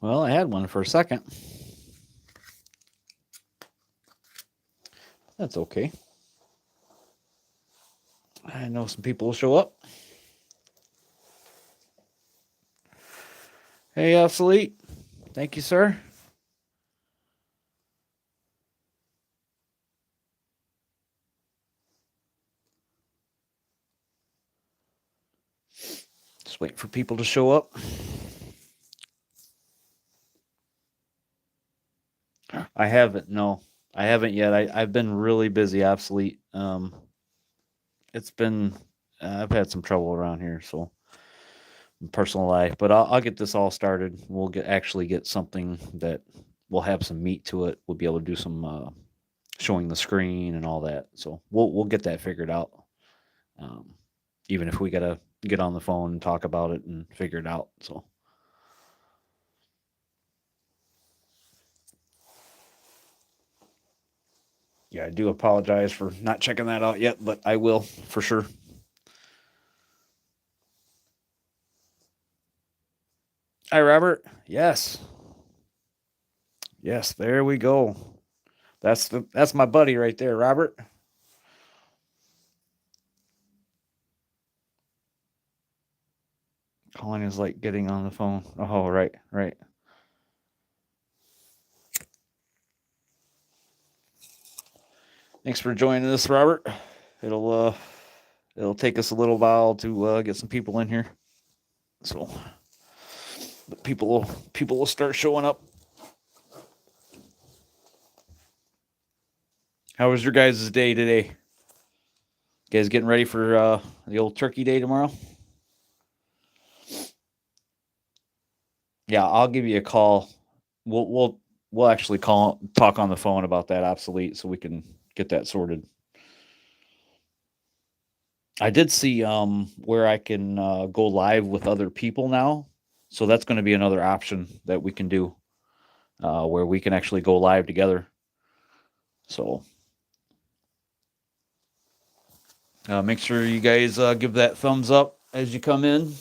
Well, I had one for a second. That's okay. I know some people will show up. Hey, Obsolete. Thank you, sir. Just waiting for people to show up. I haven't. No, I haven't yet. I've been really busy, Obsolete. It's been I've had some trouble around here, so personal life. But I'll get this all started. We'll get something that will have some meat to it. We'll be able to do some showing the screen and all that. So we'll get that figured out. Um, Even if we gotta get on the phone and talk about it and figure it out. So yeah, I do apologize for not checking that out yet, but I will for sure. Hi, Robert. Yes, yes. There we go. That's my buddy right there, Robert. Calling is like getting on the phone. Oh, right, right. Thanks for joining us, Robert. It'll uh, it'll take us a little while to get some people in here. So, but people will start showing up. How was your guys' day today? You guys getting ready for the old Turkey Day tomorrow? Yeah, I'll give you a call. We'll actually talk on the phone about that obsolete, so we can get that sorted. I did see where I can go live with other people now, so that's going to be another option that we can do, where we can actually go live together. So make sure you guys give that thumbs up as you come in.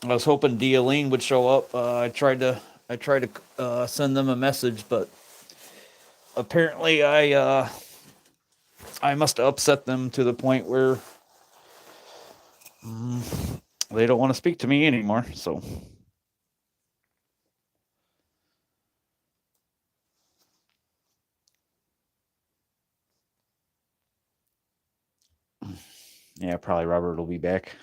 I was hoping Dealine would show up. I tried to send them a message, but apparently I must have upset them to the point where they don't want to speak to me anymore. So yeah, probably Robert will be back.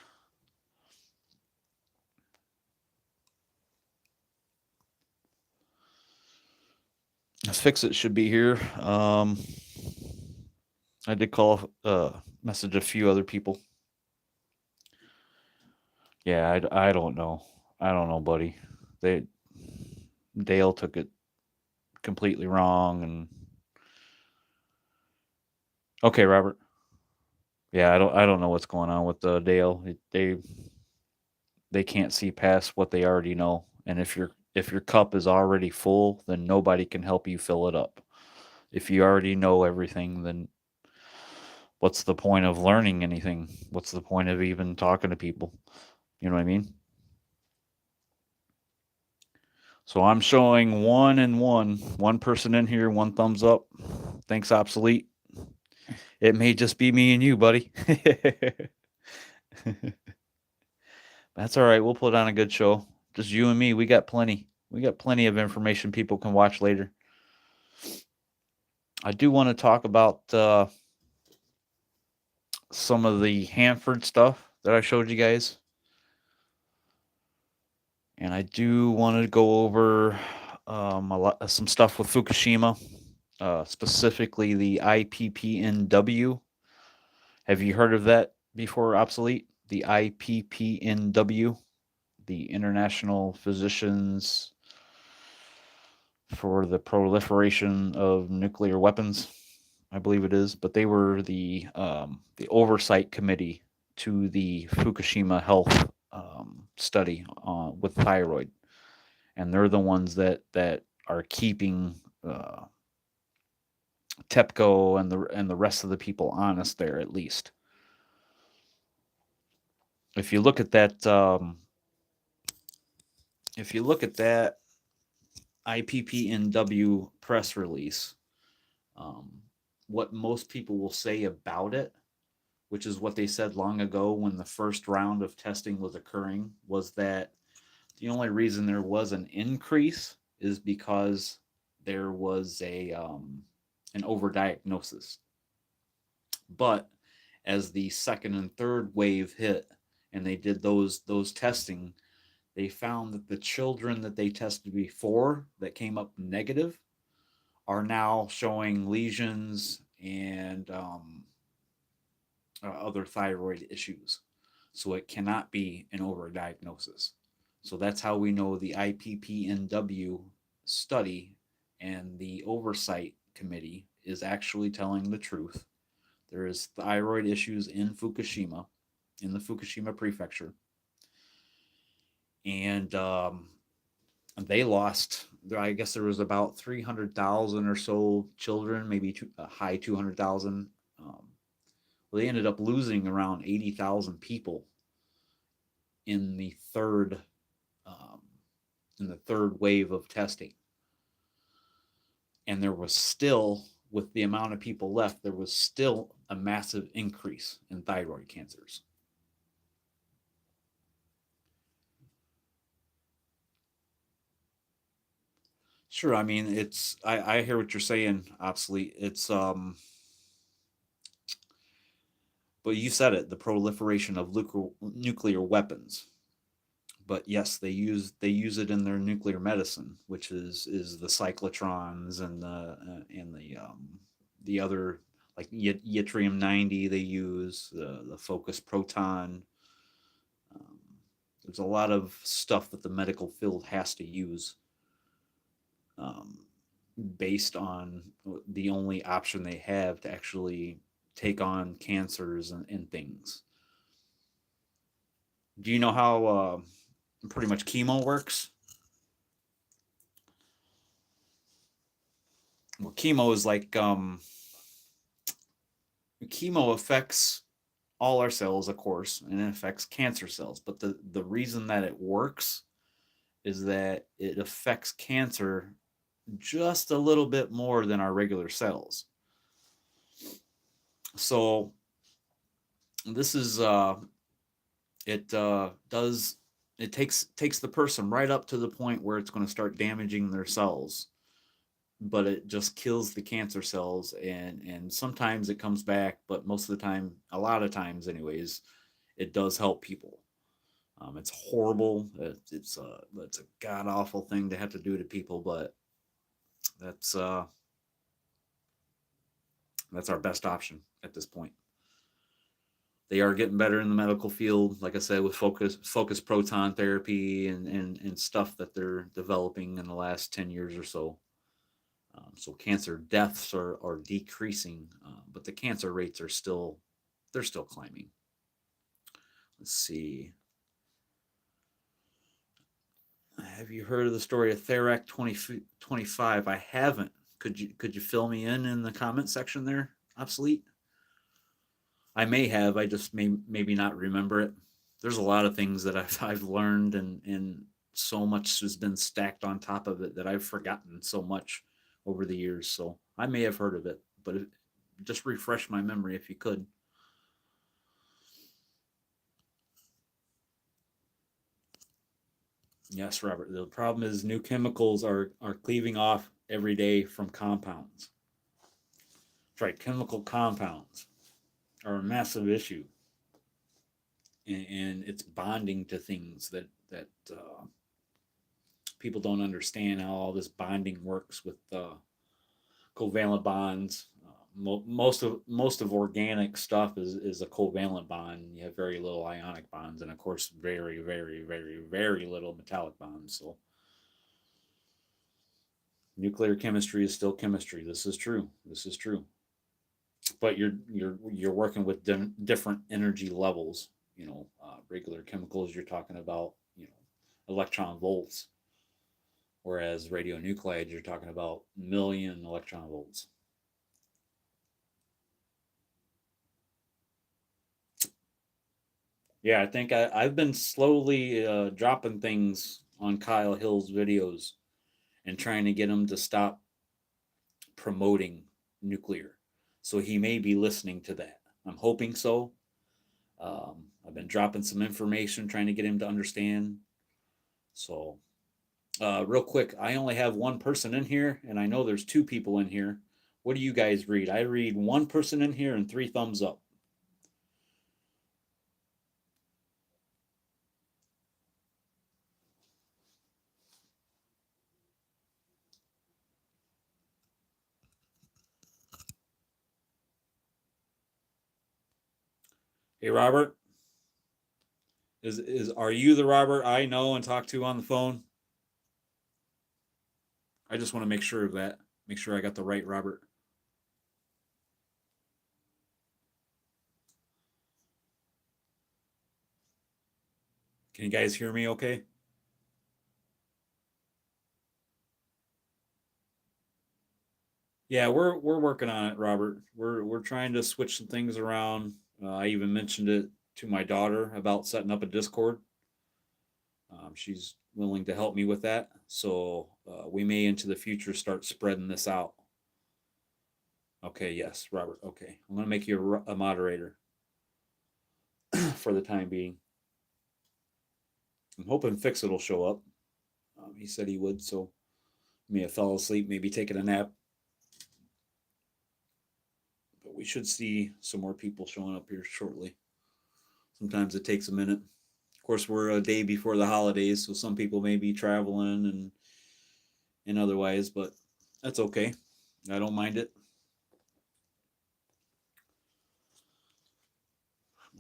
Let's fix it. Should be here. I did call, message a few other people. Yeah, I don't know. I don't know, buddy. They Dale took it completely wrong, and okay, Robert. Yeah, I don't know what's going on with Dale. They can't see past what they already know, and if your cup is already full, then nobody can help you fill it up. If you already know everything, then what's the point of learning anything? What's the point of even talking to people? You know what I mean? So I'm showing one and one person in here, one thumbs up. Thanks, obsolete. It may just be me and you, buddy. That's all right. We'll put on a good show. Just you and me. We got plenty. We got plenty of information people can watch later. I do want to talk about some of the Hanford stuff that I showed you guys. And I do want to go over some stuff with Fukushima, specifically the IPPNW. Have you heard of that before, obsolete? The IPPNW, the International Physicians for the Proliferation of Nuclear Weapons, I believe it is. But they were the oversight committee to the Fukushima health study with thyroid, and they're the ones that are keeping TEPCO and the rest of the people honest there, at least. If you look at that if you look at that IPPNW press release, um, what most people will say about it, which is what they said long ago when the first round of testing was occurring, was that the only reason there was an increase is because there was a an overdiagnosis. But as the second and third wave hit, and they did those testing, they found that the children that they tested before that came up negative are now showing lesions and other thyroid issues. So it cannot be an overdiagnosis. So that's how we know the IPPNW study and the oversight committee is actually telling the truth. There is thyroid issues in Fukushima, in the Fukushima prefecture, and they lost. I guess there was about 300,000 or so children, maybe a high 200,000. Well, they ended up losing around 80,000 people in the um, third wave of testing, and there was still, with the amount of people left, there was still a massive increase in thyroid cancers. Sure, I mean I hear what you're saying, obsolete. It's but you said it, the proliferation of nuclear weapons. But yes, they use it in their nuclear medicine, which is the cyclotrons and the other, like yttrium 90 they use, the focus proton. Um, there's a lot of stuff that the medical field has to use, um, based on the only option they have to actually take on cancers and things. Do you know how pretty much chemo works? Well, chemo is like chemo affects all our cells, of course, and it affects cancer cells. But the reason that it works is that it affects cancer just a little bit more than our regular cells. So this is it does it takes the person right up to the point where it's going to start damaging their cells, but it just kills the cancer cells, and sometimes it comes back, but most of the time, a lot of times anyways, it does help people. It's horrible. It's a god awful thing to have to do to people, but that's uh, that's our best option at this point. They are getting better in the medical field, like I said, with focus proton therapy and stuff that they're developing in the last 10 years or so. So cancer deaths are decreasing, but the cancer rates are still they're still climbing. Let's see. Have you heard of the story of Therac 2025? I haven't. Could you fill me in the comment section there? Obsolete. I may have. I just maybe not remember it. There's a lot of things that I've learned, and so much has been stacked on top of it that I've forgotten so much over the years. So I may have heard of it, but just refresh my memory if you could. Yes, Robert. The problem is new chemicals are cleaving off every day from compounds. That's right. Chemical compounds are a massive issue, and it's bonding to things that people don't understand how all this bonding works with covalent bonds. Most of organic stuff is a covalent bond. You have very little ionic bonds, and of course, very very very very little metallic bonds. So nuclear chemistry is still chemistry. This is true. This is true. But you're working with different energy levels. Regular chemicals, you're talking about electron volts, whereas radionuclides, you're talking about million electron volts. Yeah, I think I've been slowly dropping things on Kyle Hill's videos and trying to get him to stop promoting nuclear. So he may be listening to that. I'm hoping so. I've been dropping some information trying to get him to understand. So, real quick, I only have one person in here, and I know there's two people in here. What do you guys read? I read one person in here and 3 thumbs up. Hey, Robert, is are you the Robert I know and talk to on the phone? I just want to make sure of that. Make sure I got the right Robert. Can you guys hear me okay? Yeah, we're working on it, Robert. We're trying to switch some things around. I even mentioned it to my daughter about setting up a Discord. She's willing to help me with that, so we may into the future start spreading this out. Okay, yes, Robert. Okay, I'm gonna make you a moderator for the time being. I'm hoping Fix It will show up. He said he would, so may have fell asleep, maybe taking a nap. But we should see some more people showing up here shortly. Sometimes it takes a minute. Of course, we're a day before the holidays, so some people may be traveling and otherwise, but that's okay. I don't mind it.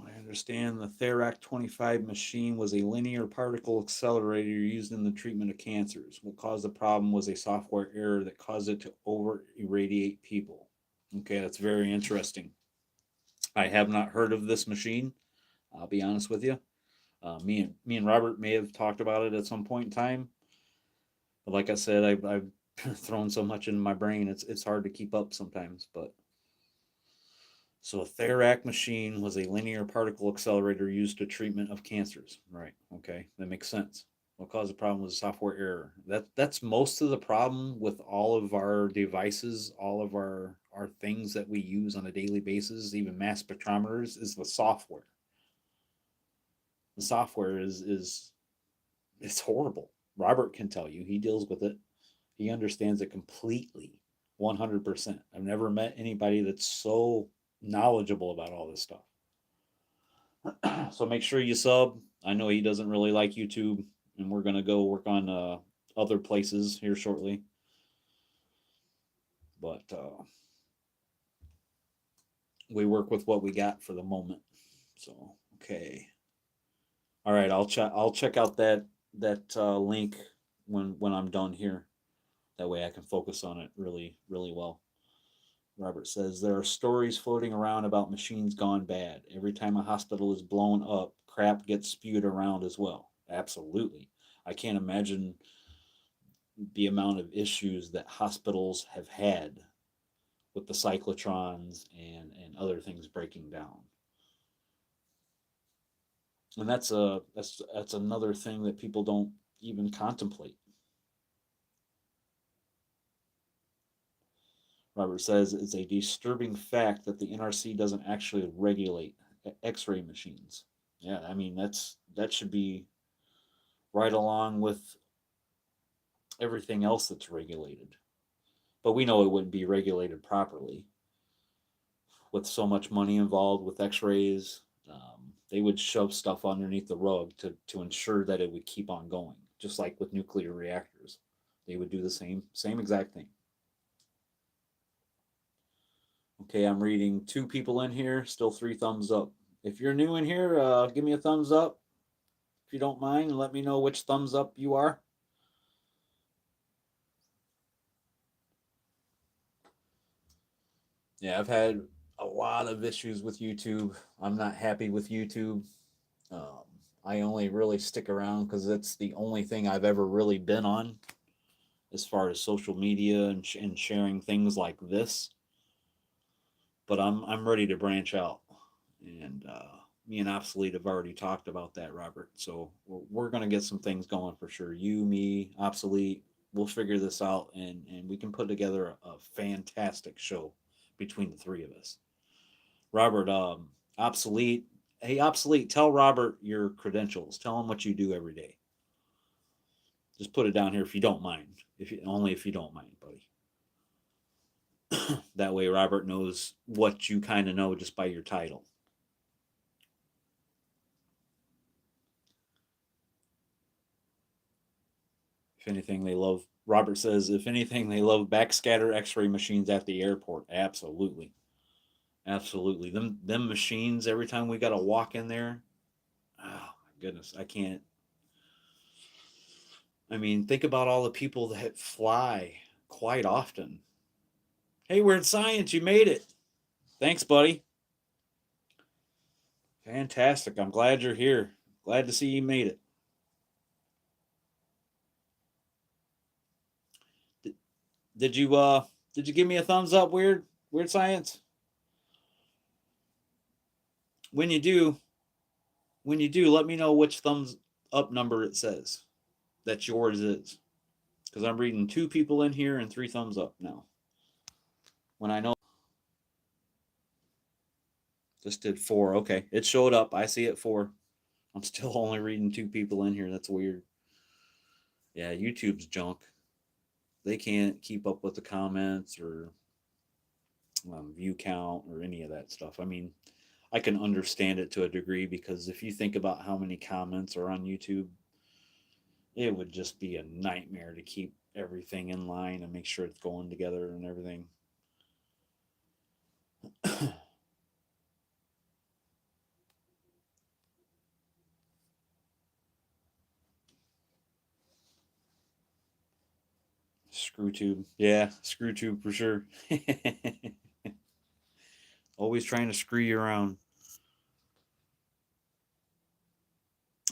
I understand the Therac 25 machine was a linear particle accelerator used in the treatment of cancers. What caused the problem was a software error that caused it to over irradiate people. Okay, that's very interesting. I have not heard of this machine. I'll be honest with you. Me and Robert may have talked about it at some point in time, but like I said, I've thrown so much into my brain, it's hard to keep up sometimes. But so a Therac machine was a linear particle accelerator used to treatment of cancers. Right. Okay, that makes sense. What caused the problem was a software error. That's most of the problem with all of our devices, all of our things that we use on a daily basis, even mass spectrometers, is the software. The software is it's horrible. Robert can tell you he deals with it. He understands it completely, 100%. I've never met anybody that's so knowledgeable about all this stuff. So make sure you sub. I know he doesn't really like YouTube, and we're gonna go work on other places here shortly. But we work with what we got for the moment. So okay, all right. I'll check out that link when I'm done here. That way I can focus on it really well. Robert says there are stories floating around about machines gone bad. Every time a hospital is blown up, crap gets spewed around as well. Absolutely. I can't imagine the amount of issues that hospitals have had with the cyclotrons and other things breaking down. And that's another thing that people don't even contemplate. Robert says it's a disturbing fact that the NRC doesn't actually regulate X-ray machines. Yeah, I mean that should be right along with everything else that's regulated. But we know it wouldn't be regulated properly with so much money involved with X-rays. They would shove stuff underneath the rug to ensure that it would keep on going, just like with nuclear reactors. They would do the same exact thing. Okay, I'm reading 2 people in here, still 3 thumbs up. If you're new in here, give me a thumbs up if you don't mind, and let me know which thumbs up you are. Yeah, I've had a lot of issues with YouTube. I'm not happy with YouTube. Um, I only really stick around because it's the only thing I've ever really been on as far as social media and sharing things like this. But I'm ready to branch out, and Me and Obsolete have already talked about that, Robert. So we're going to get some things going for sure. You, me, Obsolete, we'll figure this out, and we can put together a fantastic show between the three of us. Robert, Obsolete. Hey, Obsolete, tell Robert your credentials. Tell him what you do every day. Just put it down here if you don't mind. Only if you don't mind, buddy. That way, Robert knows what you kind of know just by your title. If anything, they love. Robert says, if anything, they love backscatter X-ray machines at the airport. Absolutely, absolutely. Them machines. Every time we got to walk in there, oh my goodness, I can't. I mean, think about all the people that fly quite often. Hey, we're in science. You made it. Thanks, buddy. Fantastic. I'm glad you're here. Glad to see you made it. Did, did you give me a thumbs up, weird science? When you do, when you do, let me know which thumbs up number it says that yours is. Because I'm reading 2 people in here and 3 thumbs up now. When I know just did 4. Okay. It showed up. I see it 4. I'm still only reading 2 people in here. That's weird. Yeah, YouTube's junk. They can't keep up with the comments or view count or any of that stuff. I mean, I can understand it to a degree because if you think about how many comments are on YouTube, it would just be a nightmare to keep everything in line and make sure it's going together and everything. Screw tube. Yeah, screw tube for sure. Always trying to screw you around.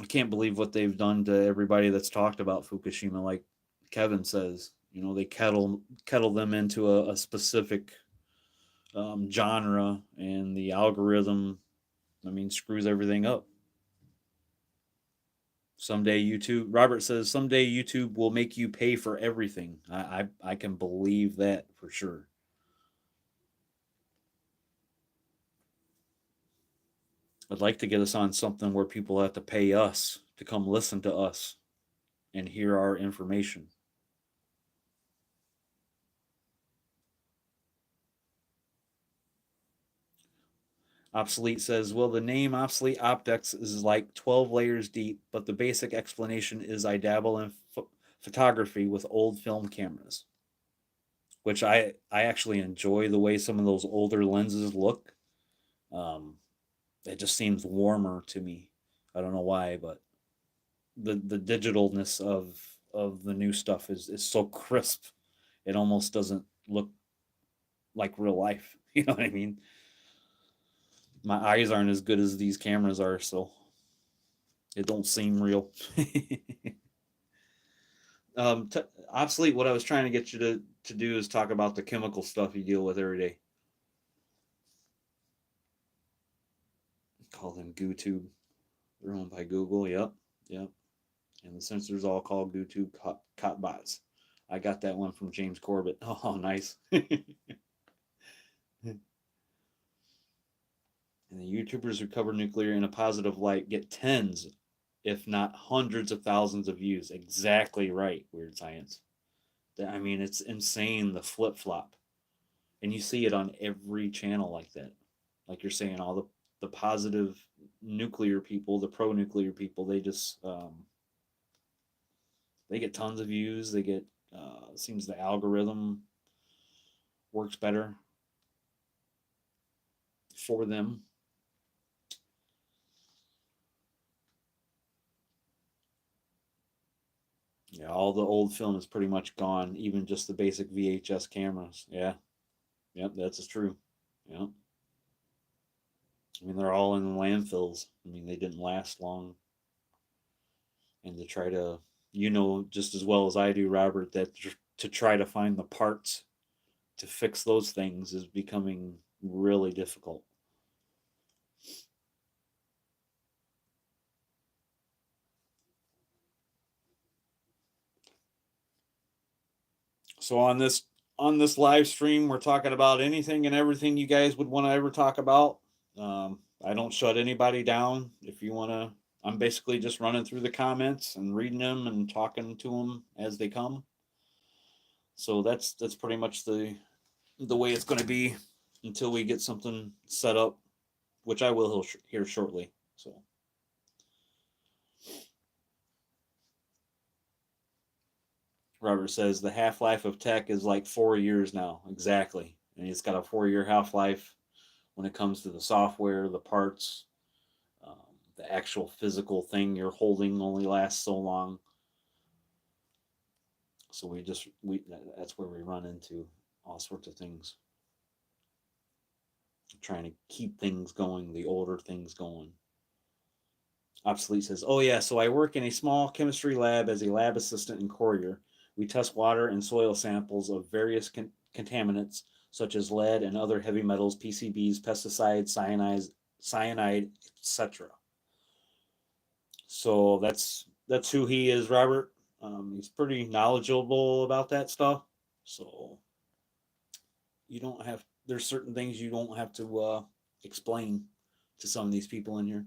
I can't believe what they've done to everybody that's talked about Fukushima. Like Kevin says, they kettle them into a specific genre, and the algorithm, I mean, screws everything up. Someday YouTube, Robert says, someday YouTube will make you pay for everything. I can believe that for sure. I'd like to get us on something where people have to pay us to come listen to us and hear our information. Obsolete says, well, the name Obsolete Optics is like 12 layers deep, but the basic explanation is I dabble in photography with old film cameras, which I actually enjoy the way some of those older lenses look. Um, it just seems warmer to me. I don't know why, but the digitalness of the new stuff is so crisp. It almost doesn't look like real life. You know what I mean? My eyes aren't as good as these cameras are, so it don't seem real. Obsolete. What I was trying to get you to do is talk about the chemical stuff you deal with every day. Call them GooTube. They're owned by Google. Yep, yep. And the sensors all called GooTube Cotbots. I got that one from James Corbett. Oh, nice. And the YouTubers who cover nuclear in a positive light get tens, if not hundreds of thousands of views. Exactly right, Weird Science. I mean, it's insane, the flip flop. And you see it on every channel like that. Like you're saying, all the positive nuclear people, the pro nuclear people, they just they get tons of views. They get seems the algorithm works better for them. Yeah, all the old film is pretty much gone, even just the basic VHS cameras. Yeah, yep, that's true. Yep. I mean, they're all in landfills. I mean, they didn't last long. And to try to, just as well as I do, Robert, that to try to find the parts to fix those things is becoming really difficult. So on this live stream, we're talking about anything and everything you guys would want to ever talk about. I don't shut anybody down. If you want to, I'm basically just running through the comments and reading them and talking to them as they come. So that's pretty much the way it's going to be until we get something set up, which I will here shortly. So. Robert says the half life of tech is like 4 years now. Exactly. And it's got a 4 year half life when it comes to the software, the parts, um, the actual physical thing you're holding only lasts so long. So that's where we run into all sorts of things. Trying to keep things going, the older things going. Obsolete says, oh yeah, so I work in a small chemistry lab as a lab assistant and courier. We test water and soil samples of various contaminants such as lead and other heavy metals, PCBs, pesticides, cyanide, etc. So that's who he is, Robert. He's pretty knowledgeable about that stuff. So you don't have there's certain things you don't have to explain to some of these people in here.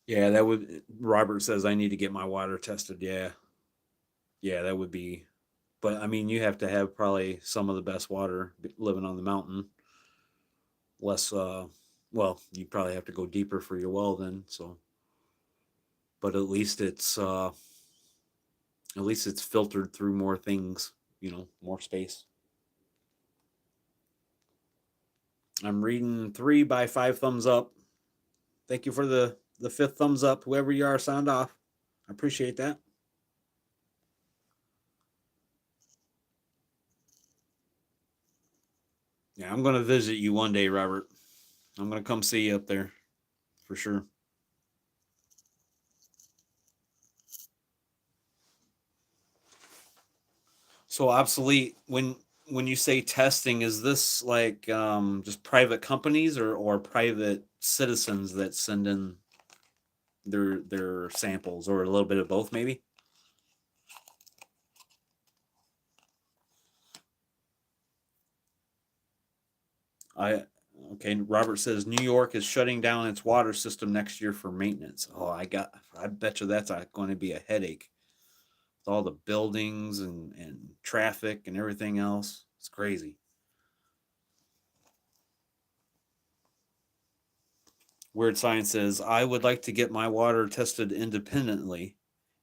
Yeah, that would. Robert says I need to get my water tested. Yeah, yeah, that would be. But I mean, you have to have probably some of the best water living on the mountain. Less, well, you probably have to go deeper for your well then. So, but at least it's filtered through more things. More space. I'm reading 3 by 5 thumbs up. Thank you for the fifth thumbs up. Whoever you are, sound off. I appreciate that. Yeah, I'm gonna visit you one day, Robert. I'm gonna come see you up there for sure. So obsolete when you say testing, is this like just private companies or private citizens that send in their samples or a little bit of both maybe? I Okay, Robert says New York is shutting down its water system next year for maintenance. Oh, I bet you that's going to be a headache. With all the buildings and traffic and everything else. It's crazy. Weird Science says, I would like to get my water tested independently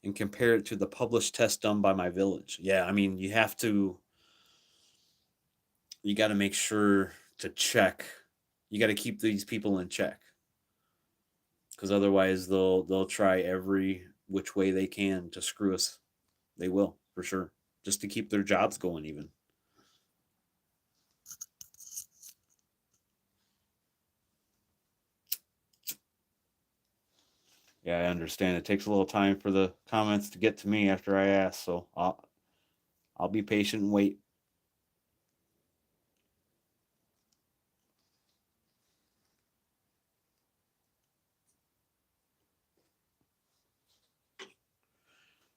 and compare it to the published test done by my village. Yeah, I mean, you got to make sure to check. You got to keep these people in check because otherwise they'll try every which way they can to screw us. They will, for sure, just to keep their jobs going even. Yeah, I understand. It takes a little time for the comments to get to me after I ask, so I'll be patient and wait.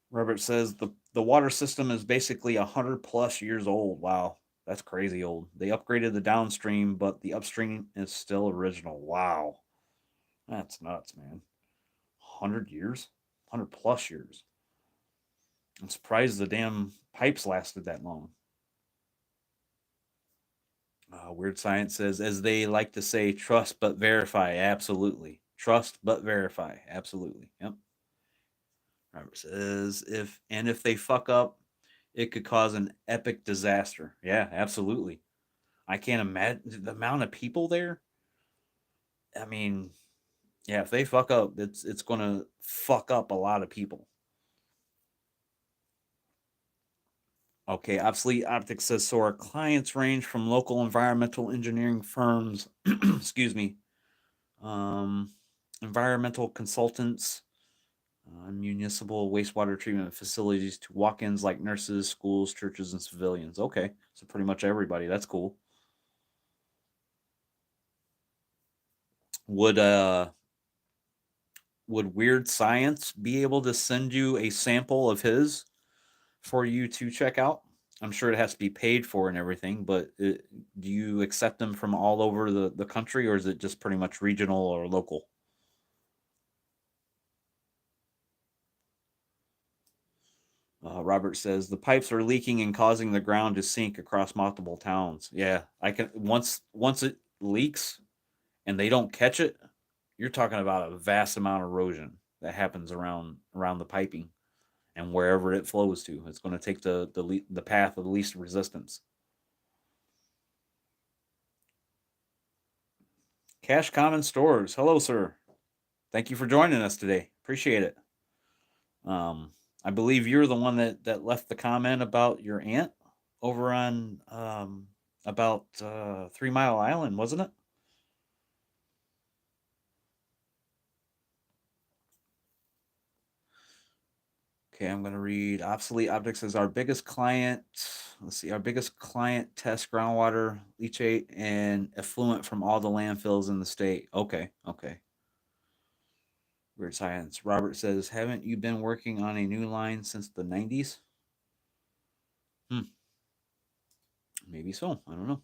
Robert says the water system is basically 100+ years old. Wow, that's crazy old. They upgraded the downstream, but the upstream is still original. Wow, that's nuts, man. 100 years, 100+ years. I'm surprised the damn pipes lasted that long. Weird Science says, as they like to say, trust but verify. Absolutely, trust but verify. Absolutely. Yep. Robert says, if they fuck up, it could cause an epic disaster. Yeah, absolutely. I can't imagine the amount of people there. I mean, yeah, if they fuck up, it's gonna fuck up a lot of people. Okay, Obsolete Optics says so. Our clients range from local environmental engineering firms, excuse me, um, environmental consultants, Municipal wastewater treatment facilities to walk-ins like nurses, schools, churches, and civilians. Okay, so pretty much everybody. That's cool. Would uh would Weird Science be able to send you a sample of his for you to check out? I'm sure it has to be paid for and everything, but do you accept them from all over the country, or is it just pretty much regional or local? Robert says the pipes are leaking and causing the ground to sink across multiple towns. Yeah, I can once it leaks and they don't catch it, you're talking about a vast amount of erosion that happens around the piping and wherever it flows to. It's going to take the path of the least resistance. Cash Common Stores. Hello, sir. Thank you for joining us today. Appreciate it. Um, I believe you're the one that left the comment about your aunt over on about 3 Mile Island, wasn't it? Okay, I'm gonna read obsolete objects as our biggest client. Let's see, our biggest client tests groundwater, leachate, and effluent from all the landfills in the state. Okay, okay. Weird science. Robert says, haven't you been working on a new line since the 90s? Hmm, maybe so. I don't know.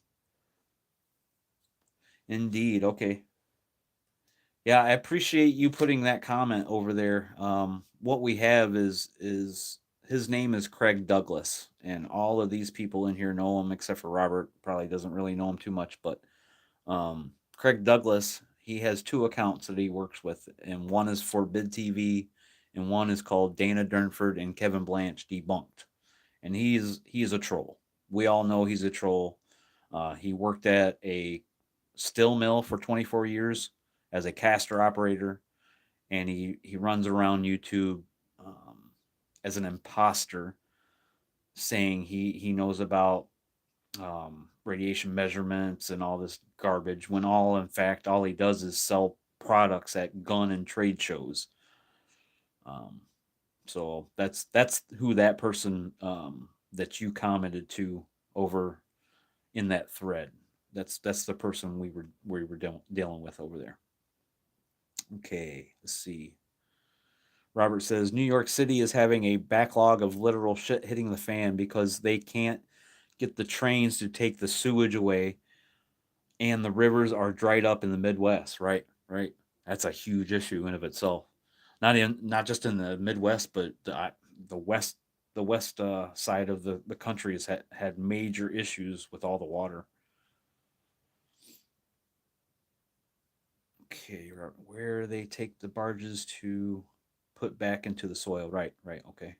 Indeed. Okay. Yeah, I appreciate you putting that comment over there. What we have is his name is Craig Douglas, and all of these people in here know him except for Robert. Probably doesn't really know him too much, but Craig Douglas, he has two accounts that he works with, and one is for Bid TV, and one is called Dana Durnford and Kevin Blanche Debunked, and he's a troll. We all know he's a troll. He worked at a still mill for 24 years as a caster operator, and he runs around YouTube um, as an imposter, saying he knows about radiation measurements and all this garbage. When all in fact all he does is sell products at gun and trade shows. Um, so that's who that person that you commented to over in that thread. That's the person we were dealing with over there. Okay, let's see. Robert says New York City is having a backlog of literal shit hitting the fan because they can't get the trains to take the sewage away, and the rivers are dried up in the Midwest. Right, right. That's a huge issue in of itself. Not just in the Midwest, but the west the west side of the country has had major issues with all the water. Okay, where they take the barges to put back into the soil. Right, right. Okay.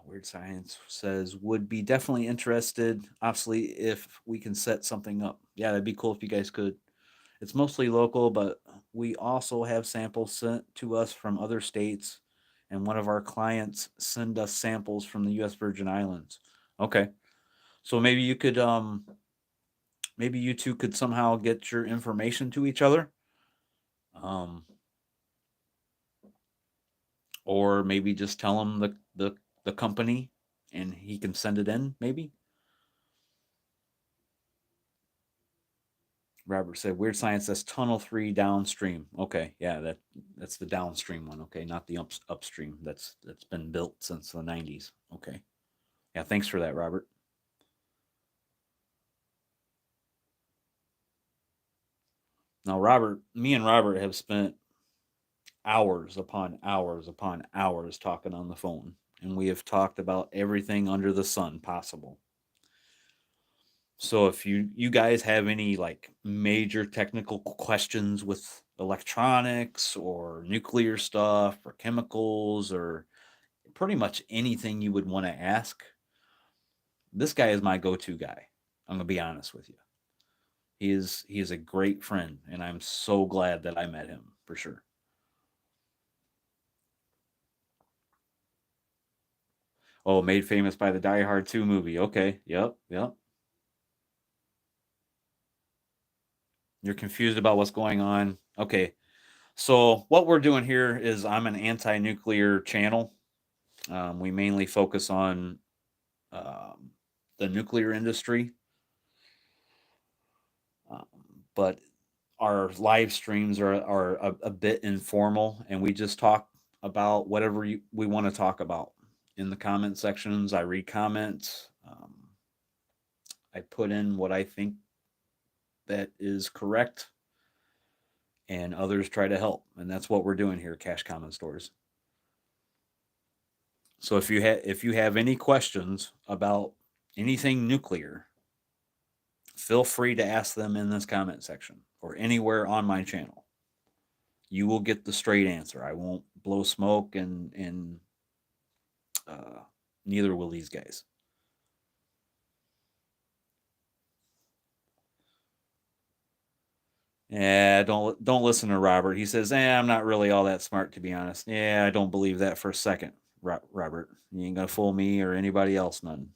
Weird Science says would be definitely interested, obviously, if we can set something up. Yeah, that'd be cool if you guys could. It's mostly local, but we also have samples sent to us from other states, and one of our clients send us samples from the U.S. Virgin Islands. Okay, so maybe you two could somehow get your information to each other, um, or maybe just tell him the company, and he can send it in. Maybe. Robert said, "Weird Science says Tunnel 3 downstream." Okay, yeah, that's the downstream one. Okay, not the upstream. That's been built since the 90s. Okay, yeah, thanks for that, Robert. Now, Robert, me and Robert have spent hours upon hours upon hours talking on the phone, and we have talked about everything under the sun possible. So if you guys have any like major technical questions with electronics or nuclear stuff or chemicals or pretty much anything you would want to ask, this guy is my go-to guy. I'm gonna be honest with you. He is a great friend, and I'm so glad that I met him for sure. Oh, made famous by the Die Hard 2 movie. Okay, yep, yep. You're confused about what's going on. Okay, So what we're doing here is I'm an anti-nuclear channel. We mainly focus on um, the nuclear industry, um, but our live streams are a bit informal, and we just talk about whatever we want to talk about. In the comment sections, I read comments. I put in what I think that is correct, and others try to help, and that's what we're doing here at Cash Common Stores. So if you have any questions about anything nuclear, feel free to ask them in this comment section or anywhere on my channel. You will get the straight answer. I won't blow smoke, and uh, neither will these guys. Yeah, don't listen to Robert. He says, I'm not really all that smart, to be honest. Yeah, I don't believe that for a second, Robert. You ain't gonna fool me or anybody else none.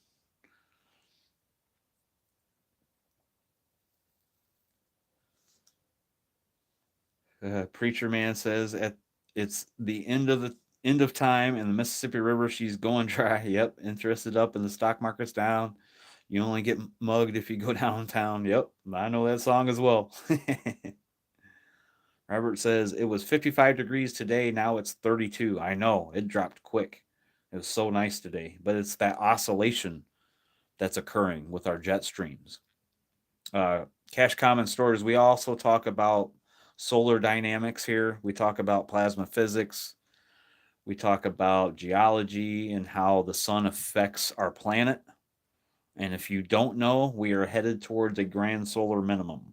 Preacher man says at it's the end of time and the Mississippi River. She's going dry. Yep, interested up and the stock market's down. You only get mugged if you go downtown. Yep, I know that song as well. Robert says it was 55 degrees today. Now it's 32. I know it dropped quick. It was so nice today, but it's that oscillation that's occurring with our jet streams. Cash Common Stores, we also talk about solar dynamics here. We talk about plasma physics. We talk about geology and how the sun affects our planet. And if you don't know, we are headed towards a grand solar minimum.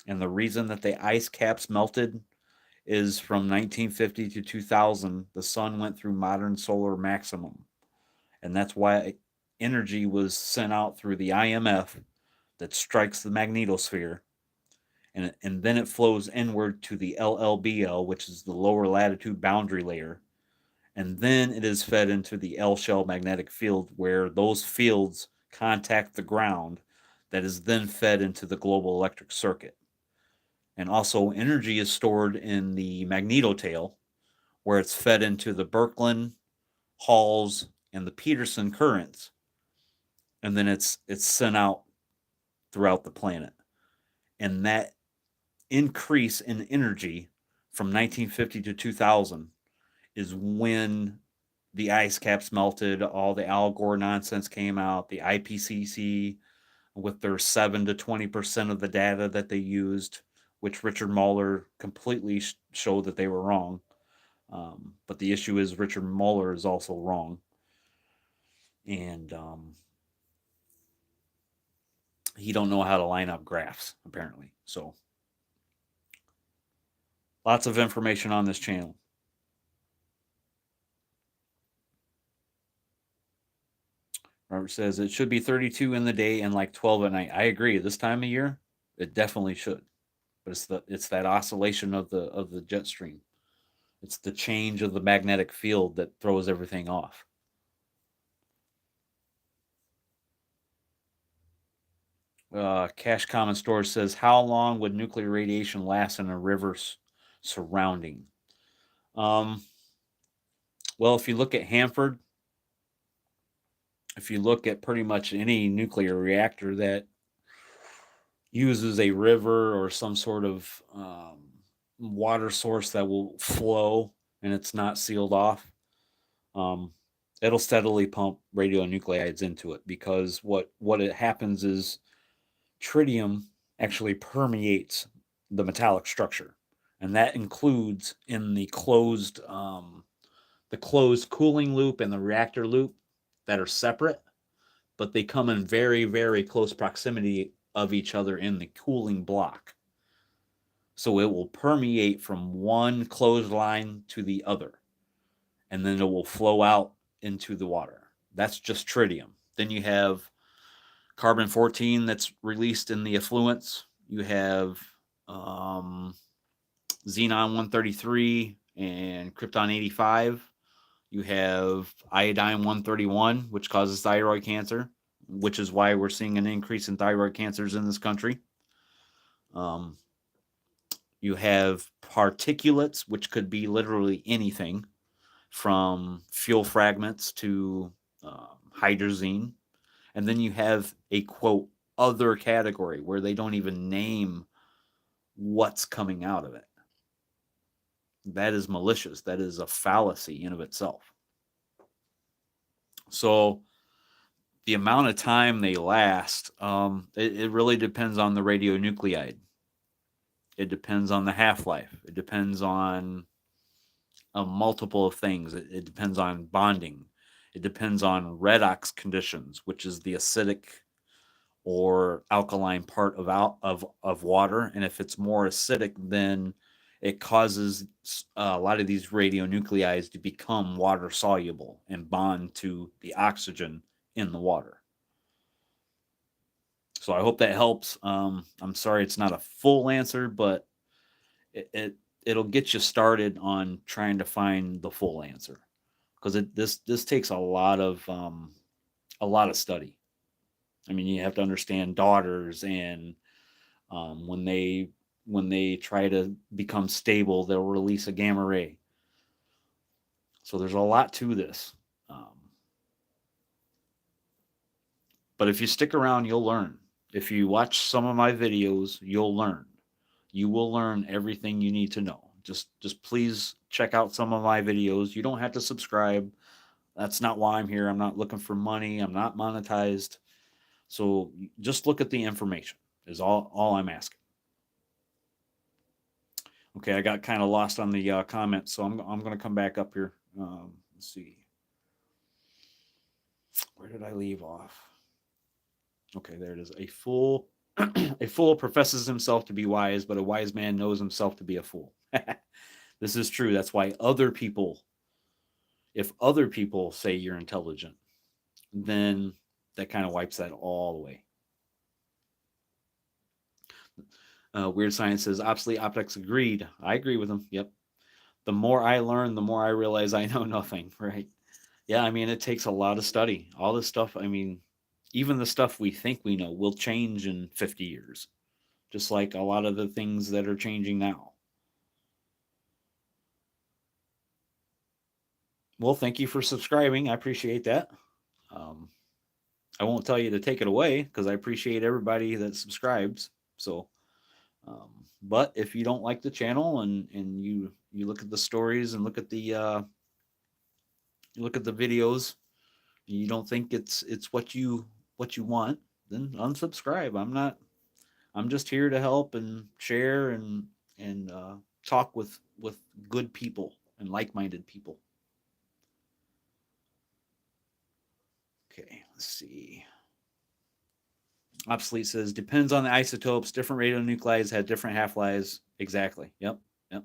And the reason that the ice caps melted is from 1950 to 2000, the sun went through modern solar maximum. And that's why energy was sent out through the IMF that strikes the magnetosphere, and then it flows inward to the LLBL, which is the lower latitude boundary layer, and then it is fed into the L shell magnetic field, where those fields contact the ground, that is then fed into the global electric circuit. And also, energy is stored in the magnetotail, where it's fed into the Birkeland, Halls, and the Peterson currents, and then it's sent out throughout the planet. And that increase in energy from 1950 to 2000 is when the ice caps melted, all the Al Gore nonsense came out, the IPCC with their 7 to 20% of the data that they used, which Richard Mueller completely showed that they were wrong. But the issue is Richard Mueller is also wrong. And he don't know how to line up graphs, apparently. So lots of information on this channel. Robert says it should be 32 in the day and like 12 at night. I agree. This time of year, it definitely should. But it's that oscillation of the jet stream. It's the change of the magnetic field that throws everything off. Cash Common Store says, how long would nuclear radiation last in a river surrounding? Well, if you look at Hanford, if you look at pretty much any nuclear reactor that uses a river or some sort of water source that will flow and it's not sealed off, um, it'll steadily pump radionuclides into it, because what it happens is tritium actually permeates the metallic structure, and that includes in the closed cooling loop and the reactor loop that are separate, but they come in very, very close proximity of each other in the cooling block. So it will permeate from one closed line to the other, and then it will flow out into the water. That's just tritium. Then you have carbon 14 that's released in the effluents. You have xenon 133 and krypton 85. You have iodine 131, which causes thyroid cancer, which is why we're seeing an increase in thyroid cancers in this country. You have particulates, which could be literally anything from fuel fragments to hydrazine. And then you have a quote other category where they don't even name what's coming out of it. That is malicious. That is a fallacy in of itself. So the amount of time they last, it really depends on the radionuclide. It depends on the half life. It depends on a multiple of things. It depends on bonding. It depends on redox conditions, which is the acidic or alkaline part of water. And if it's more acidic, then it causes a lot of these radionuclides to become water soluble and bond to the oxygen in the water. So I hope that helps. I'm sorry it's not a full answer, but it'll get you started on trying to find the full answer because this takes a lot of study. I mean, you have to understand daughters, and when they try to become stable, they'll release a gamma ray. So there's a lot to this. But if you stick around, you'll learn. If you watch some of my videos, you'll learn. You will learn everything you need to know. Just please check out some of my videos. You don't have to subscribe. That's not why I'm here. I'm not looking for money. I'm not monetized. So just look at the information is all I'm asking. Okay, I got kind of lost on the comments, so I'm going to come back up here. Let's see. Where did I leave off? Okay, there it is. A fool a fool professes himself to be wise, but a wise man knows himself to be a fool. This is true. That's why if other people say you're intelligent, then that kind of wipes that all away. Weird Science says obsolete optics agreed. I agree with him. Yep. The more I learn, the more I realize I know nothing. Right. Yeah. I mean, it takes a lot of study. All this stuff. I mean, even the stuff we think we know will change in 50 years, just like a lot of the things that are changing now. Well, thank you for subscribing. I appreciate that. Um, I won't tell you to take it away because I appreciate everybody that subscribes. So, but if you don't like the channel and you look at the stories and look at the videos, and you don't think it's what you want, then unsubscribe. I'm just here to help and share and talk with good people and like-minded people. Okay, let's see. Obsolete says depends on the isotopes. Different radionuclides have different half lives. Exactly. Yep. Yep.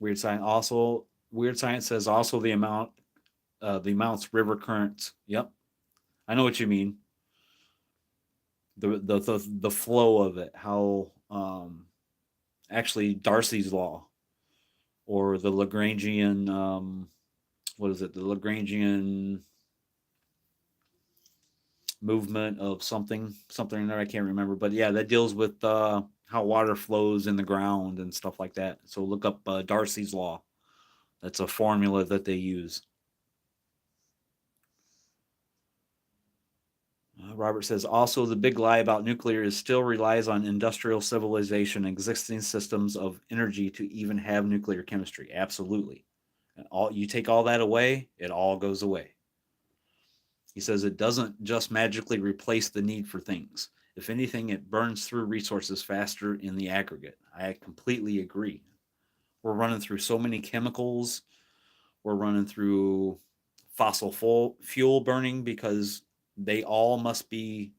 Weird Science says also the amounts river currents. Yep. I know what you mean. The flow of it. How actually Darcy's law or the Lagrangian what is it? The Lagrangian movement of something in there. I can't remember, but yeah, that deals with how water flows in the ground and stuff like that. So look up Darcy's law. That's a formula that they use. Robert says also the big lie about nuclear is still relies on industrial civilization, existing systems of energy to even have nuclear chemistry. Absolutely. And you take all that away, it all goes away. He says it doesn't just magically replace the need for things. If anything, it burns through resources faster in the aggregate. I completely agree. We're running through so many chemicals. We're running through fossil fuel burning because they all must be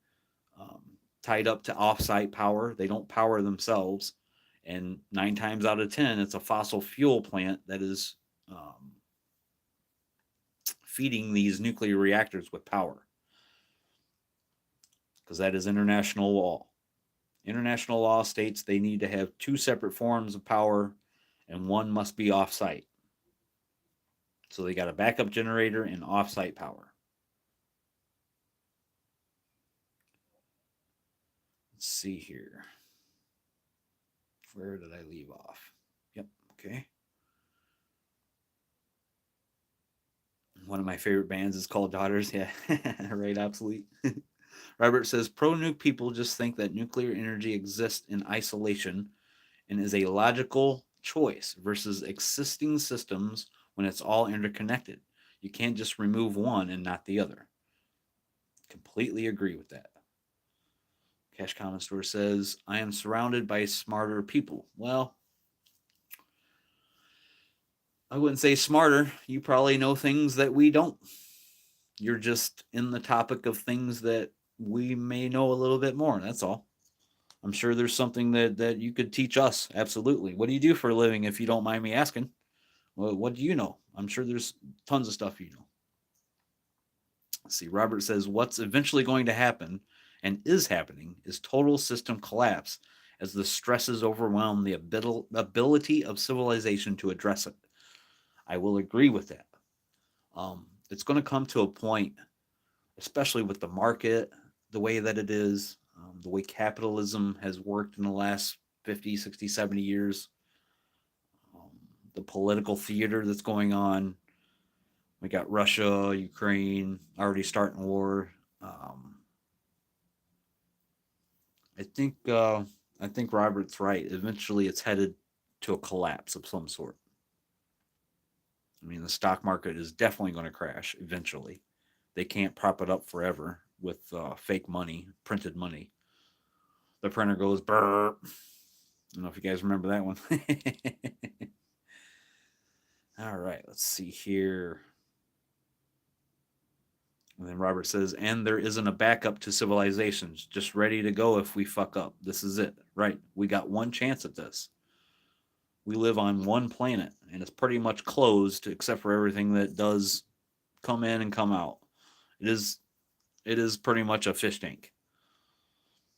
um, tied up to offsite power. They don't power themselves. And 9 times out of 10, it's a fossil fuel plant that is feeding these nuclear reactors with power because that is international law. International law states they need to have 2 separate forms of power and one must be offsite. So they got a backup generator and offsite power. Let's see here. Where did I leave off? Yep. Okay. One of my favorite bands is called Daughters. Yeah. Right. Obsolete. Robert says pro nuke people just think that nuclear energy exists in isolation and is a logical choice versus existing systems when it's all interconnected. You can't just remove one and not the other. Completely agree with that. Cash Common Store says, I am surrounded by smarter people. Well, I wouldn't say smarter. You probably know things that we don't. You're just in the topic of things that we may know a little bit more. That's all. I'm sure there's something that you could teach us. Absolutely. What do you do for a living, if you don't mind me asking? Well, what do you know? I'm sure there's tons of stuff you know. Let's see, Robert says, what's eventually going to happen and is happening is total system collapse as the stresses overwhelm the ability of civilization to address it. I will agree with that. It's going to come to a point, especially with the market, the way that it is, the way capitalism has worked in the last 50, 60, 70 years, um, the political theater that's going on. We got Russia, Ukraine already starting war. Um, I think I think Robert's right. Eventually, it's headed to a collapse of some sort. I mean, the stock market is definitely going to crash eventually. They can't prop it up forever with fake money, printed money. The printer goes burp. I don't know if you guys remember that one. All right, let's see here. And then Robert says, and there isn't a backup to civilizations, just ready to go if we fuck up. This is it. Right. We got one chance at this. We live on one planet, and it's pretty much closed except for everything that does come in and come out. It is pretty much a fish tank.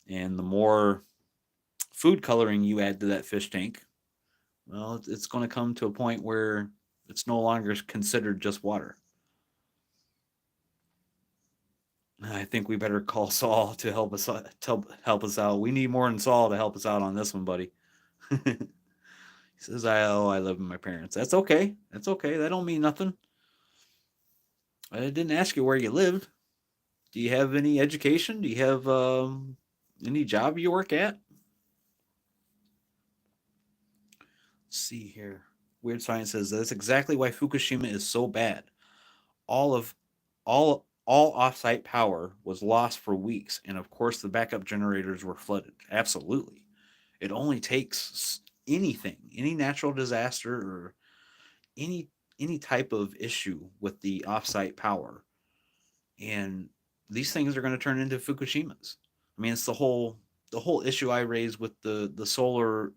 And the more food coloring you add to that fish tank, well, it's going to come to a point where it's no longer considered just water. I think we better call Saul to help us out. We need more than Saul to help us out on this one, buddy. He says, I live with my parents. That's okay. That's okay. That don't mean nothing. I didn't ask you where you lived. Do you have any education? Do you have any job you work at? Let's see here. Weird Science says that's exactly why Fukushima is so bad. All of all offsite power was lost for weeks, and of course the backup generators were flooded. Absolutely. It only takes anything, any natural disaster or any any type of issue with the offsite power, and these things are going to turn into Fukushimas. I mean, it's the whole issue I raised with the solar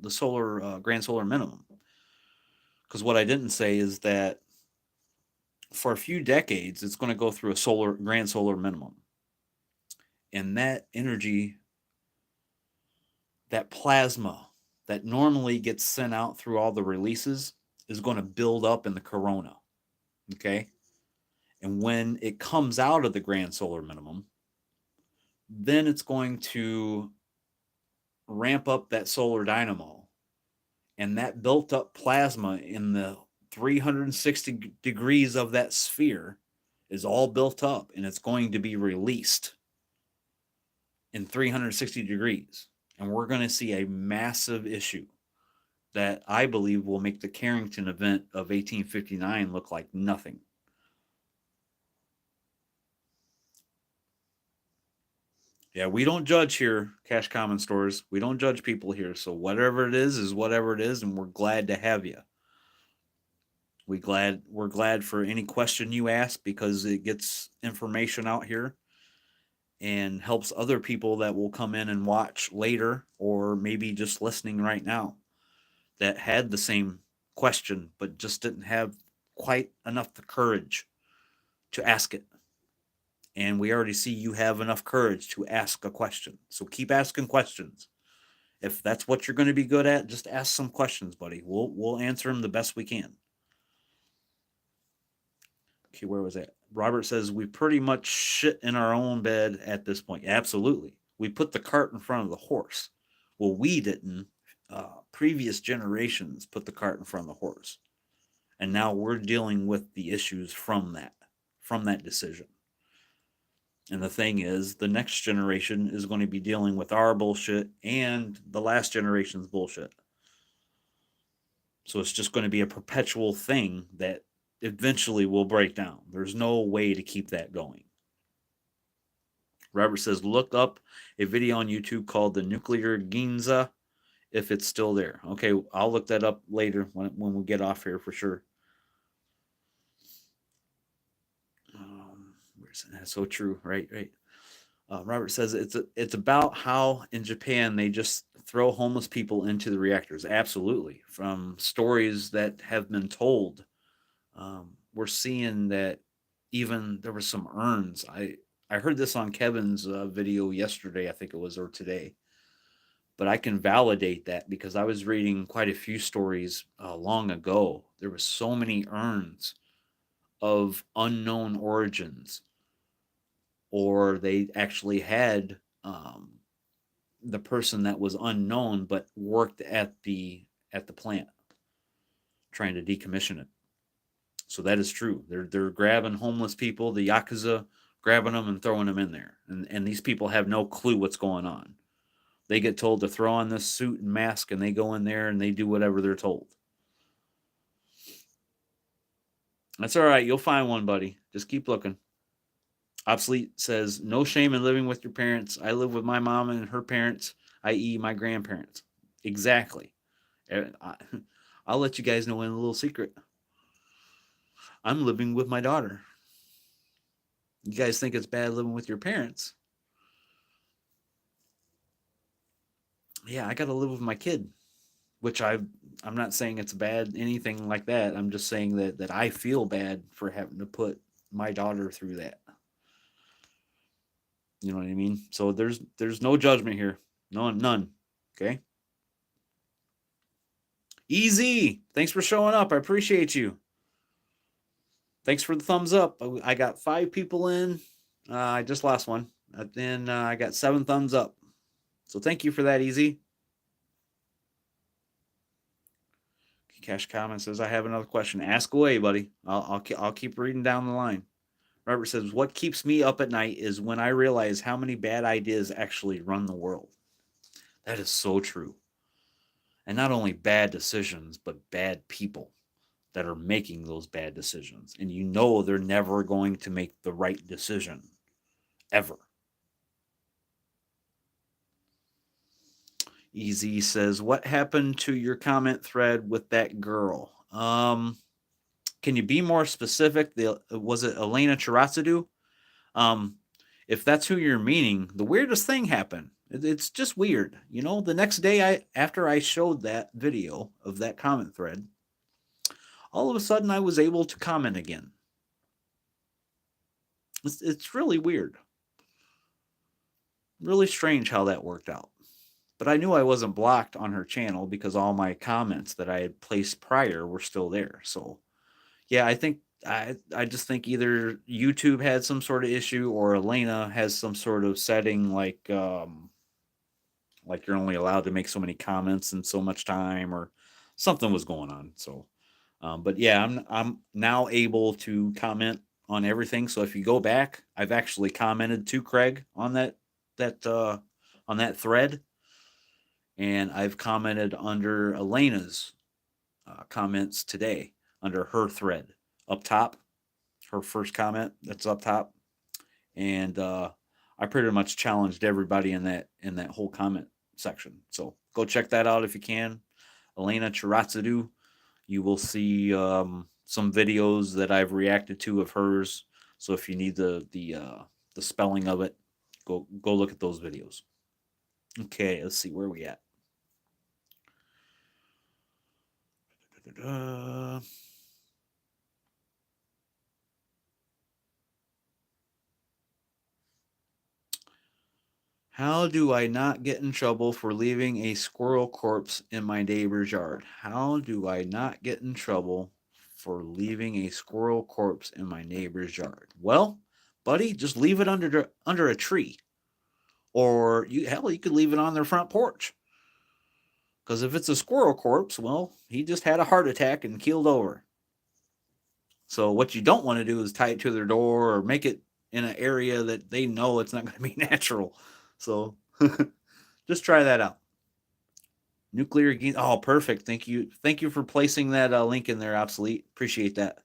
grand solar minimum. Because what I didn't say is that for a few decades it's going to go through a solar grand solar minimum, and that energy, that plasma that normally gets sent out through all the releases, is going to build up in the corona. Okay. And when it comes out of the grand solar minimum, then it's going to ramp up that solar dynamo. And that built up plasma in the 360 degrees of that sphere is all built up, and it's going to be released in 360 degrees. And we're going to see a massive issue that I believe will make the Carrington event of 1859 look like nothing. Yeah, we don't judge here, Cash Common Stores. We don't judge people here. So whatever it is whatever it is, and we're glad to have you. We're glad for any question you ask, because it gets information out here and helps other people that will come in and watch later, or maybe just listening right now, that had the same question but just didn't have quite enough the courage to ask it. And we already see you have enough courage to ask a question. So keep asking questions. If that's what you're going to be good at, just ask some questions, buddy. We'll answer them the best we can. Okay, where was that? Robert says we pretty much shit in our own bed at this point. Absolutely. We put the cart in front of the horse. Well, we didn't. Previous generations put the cart in front of the horse, and now we're dealing with the issues from that decision. And the thing is, the next generation is going to be dealing with our bullshit and the last generation's bullshit. So it's just going to be a perpetual thing that eventually will break down. There's no way to keep that going. Robert says, look up a video on YouTube called The Nuclear Ginza if it's still there. Okay, I'll look that up later when we get off here for sure. Where's that? That's so true, right? Robert says it's about how in Japan they just throw homeless people into the reactors. Absolutely, from stories that have been told, we're seeing that even there were some urns. I heard this on Kevin's video yesterday, I think it was, or today, but I can validate that because I was reading quite a few stories long ago. There were so many urns of unknown origins, or they actually had the person that was unknown but worked at the plant trying to decommission it. So that is true. They're grabbing homeless people, the yakuza, grabbing them and throwing them in there, and these people have no clue what's going on. They get told to throw on this suit and mask, and they go in there and they do whatever they're told. That's all right. You'll find one, buddy. Just keep looking. Obsolete says, no shame in living with your parents. I live with my mom and her parents, i.e., my grandparents. Exactly. I'll let you guys know in a little secret. I'm living with my daughter. You guys think it's bad living with your parents? Yeah, I got to live with my kid, which I'm not saying it's bad, anything like that. I'm just saying that I feel bad for having to put my daughter through that. You know what I mean? So there's no judgment here. None. Okay? Easy. Thanks for showing up. I appreciate you. Thanks for the thumbs up. I got 5 people in. I just lost one. Then I got 7 thumbs up. So thank you for that, Easy. Cash Comment says, I have another question. Ask away, buddy. I'll keep reading down the line. Robert says, what keeps me up at night is when I realize how many bad ideas actually run the world. That is so true. And not only bad decisions, but bad people that are making those bad decisions. And you know they're never going to make the right decision. Ever. Easy says, what happened to your comment thread with that girl? Can you be more specific? Was it Elena Chiratsidu? If that's who you're meaning, the weirdest thing happened. It's just weird. You know, the next day after I showed that video of that comment thread, all of a sudden I was able to comment again. It's really weird. Really strange how that worked out. But I knew I wasn't blocked on her channel because all my comments that I had placed prior were still there. So, yeah, I just think either YouTube had some sort of issue or Elena has some sort of setting like you're only allowed to make so many comments in so much time, or something was going on. So, but yeah, I'm now able to comment on everything. So if you go back, I've actually commented to Craig on that thread, and I've commented under Elena's comments today under her thread up top, her first comment that's up top, and I pretty much challenged everybody in that whole comment section. So go check that out if you can. Elena Chiratsidu. You will see some videos that I've reacted to of hers. So if you need the spelling of it, go look at those videos. Okay, let's see where we at. How do I not get in trouble for leaving a squirrel corpse in my neighbor's yard? How do I not get in trouble for leaving a squirrel corpse in my neighbor's yard? Well, buddy, just leave it under a tree. Or you could leave it on their front porch. Because if it's a squirrel corpse, well, he just had a heart attack and keeled over. So what you don't want to do is tie it to their door or make it in an area that they know it's not going to be natural. So just try that out. Nuclear geese. Oh, perfect. Thank you. Thank you for placing that link in there, Obsolete. Appreciate that.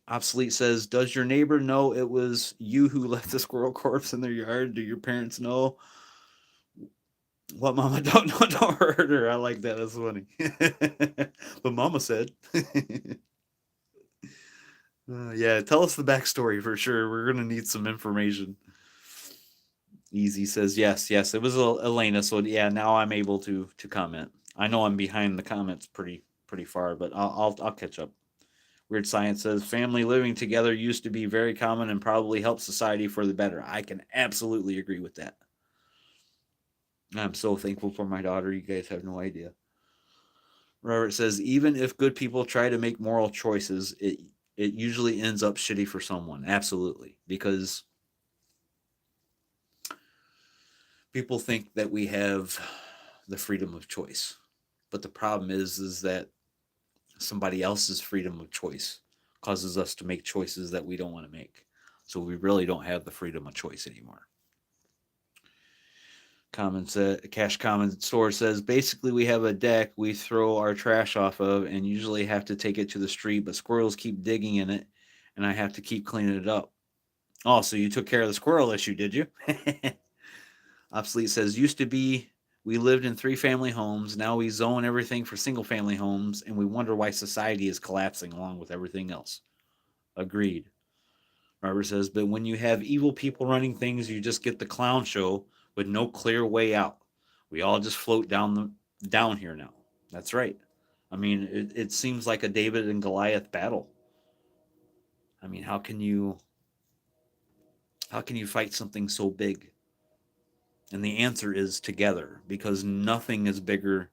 Obsolete says, "Does your neighbor know it was you who left the squirrel corpse in their yard? Do your parents know?" What, Mama? Don't hurt her. I like that. That's funny. But Mama said, "Yeah, tell us the backstory for sure. We're gonna need some information." Easy says, "Yes, yes, it was Elena." So yeah, now I'm able to comment. I know I'm behind the comments pretty far, but I'll catch up. Weird Science says family living together used to be very common and probably helped society for the better. I can absolutely agree with that. I'm so thankful for my daughter. You guys have no idea. Robert says even if good people try to make moral choices, it usually ends up shitty for someone. Absolutely, because people think that we have the freedom of choice, but the problem is that somebody else's freedom of choice causes us to make choices that we don't want to make. So we really don't have the freedom of choice anymore. Cash Common Store says basically we have a deck we throw our trash off of and usually have to take it to the street, but squirrels keep digging in it and I have to keep cleaning it up. Oh, so you took care of the squirrel issue, did you? Obsolete says used to be we lived in three family homes. Now we zone everything for single family homes and we wonder why society is collapsing along with everything else. Agreed. Robert says, but when you have evil people running things, you just get the clown show with no clear way out. We all just float down here now. That's right. I mean, it seems like a David and Goliath battle. I mean, how can you fight something so big? And the answer is together, because nothing is bigger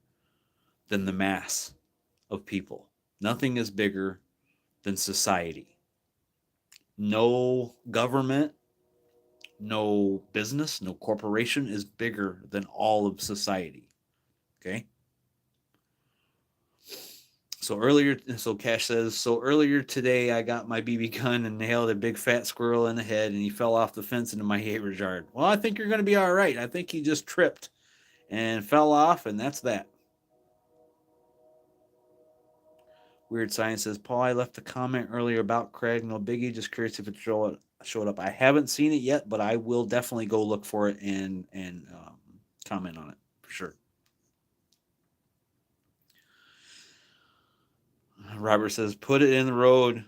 than the mass of people. Nothing is bigger than society. No government, no business, no corporation is bigger than all of society. Okay. So Cash says, so earlier today I got my BB gun and nailed a big fat squirrel in the head and he fell off the fence into my neighbor's yard. Well, I think you're going to be all right. I think he just tripped and fell off, and that's that. Weird Science says, Paul, I left a comment earlier about Craig. No biggie. Just curious if it showed up. I haven't seen it yet, but I will definitely go look for it and comment on it for sure. Robert says, put it in the road.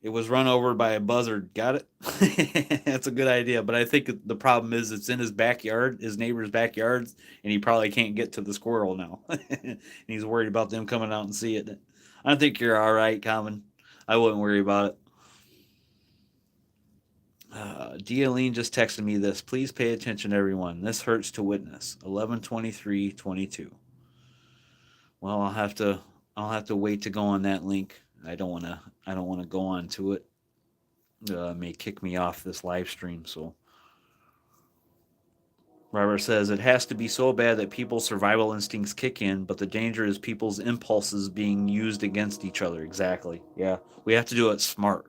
It was run over by a buzzard. Got it? That's a good idea. But I think the problem is it's in his backyard, his neighbor's backyard, and he probably can't get to the squirrel now. And he's worried about them coming out and see it. I think you're all right, Common. I wouldn't worry about it. Dialine just texted me this. Please pay attention, everyone. This hurts to witness. 11/23/22. Well, I'll have to wait to go on that link. I don't wanna go on to it. It may kick me off this live stream. So Robert says it has to be so bad that people's survival instincts kick in, but the danger is people's impulses being used against each other. Exactly. Yeah, we have to do it smart.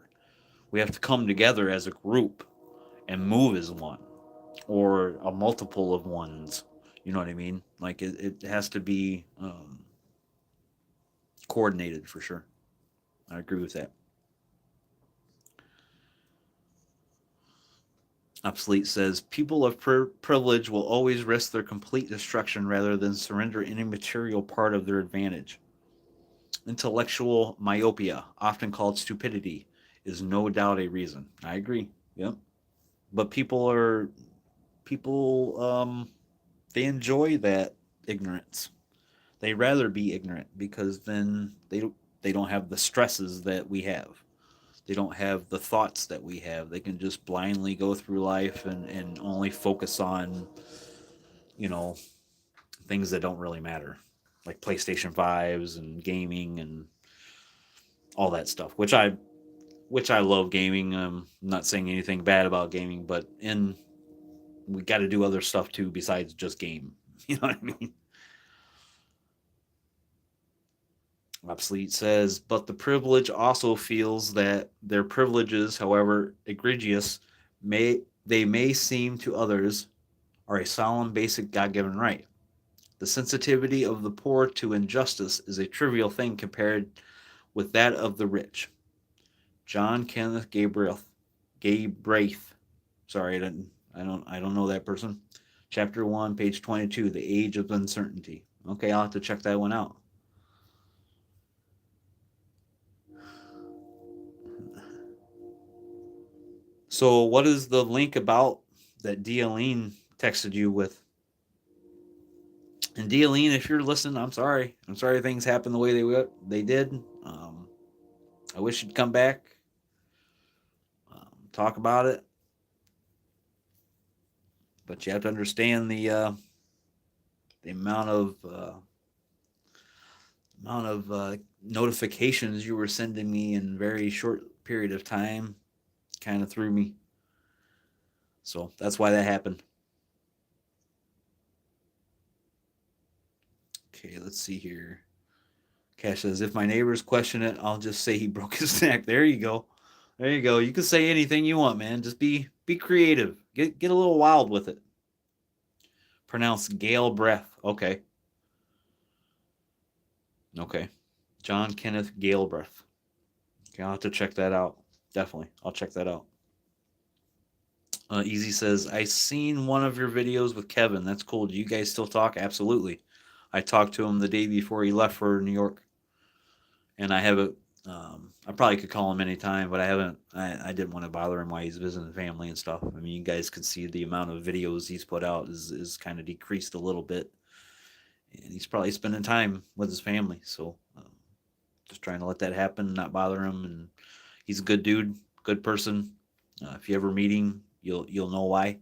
We have to come together as a group and move as one, or a multiple of ones. You know what I mean? Like it has to be coordinated for sure. I agree with that. Obsolete says people of privilege will always risk their complete destruction rather than surrender any material part of their advantage. Intellectual myopia, often called stupidity, is no doubt a reason. I agree. Yep. But people they enjoy that ignorance. They rather be ignorant because then they don't have the stresses that we have. They don't have the thoughts that we have. They can just blindly go through life and only focus on, you know, things that don't really matter, like PlayStation 5s and gaming and all that stuff, which I which I love gaming. I'm not saying anything bad about gaming, but we got to do other stuff too besides just game. You know what I mean? Obsolete says, but the privilege also feels that their privileges, however egregious may seem to others, are a solemn, basic God-given right. The sensitivity of the poor to injustice is a trivial thing compared with that of the rich. John Kenneth Gabraith. Sorry, I don't know that person. Chapter 1, page 22, The Age of Uncertainty. Okay, I'll have to check that one out. So, what is the link about that Dealine texted you with? And Dealine, if you're listening, I'm sorry. I'm sorry things happened the way they did. I wish you'd come back, talk about it. But you have to understand the amount of notifications you were sending me in a very short period of time kind of threw me. So that's why that happened. Okay, let's see here. Cash says, if my neighbors question it, I'll just say he broke his neck. There you go. There you go. You can say anything you want, man. Just be creative. Get a little wild with it. Pronounce Gale Breath. Okay. Okay. John Kenneth Gale Breath. Okay, I'll have to check that out. Definitely. I'll check that out. Easy says, I seen one of your videos with Kevin. That's cool. Do you guys still talk? Absolutely. I talked to him the day before he left for New York. And I haven't, I probably could call him anytime, but I haven't, I didn't want to bother him while he's visiting family and stuff. I mean, you guys could see the amount of videos he's put out is kind of decreased a little bit. And he's probably spending time with his family. So just trying to let that happen, not bother him. And he's a good dude, good person. If you ever meet him, you'll know why,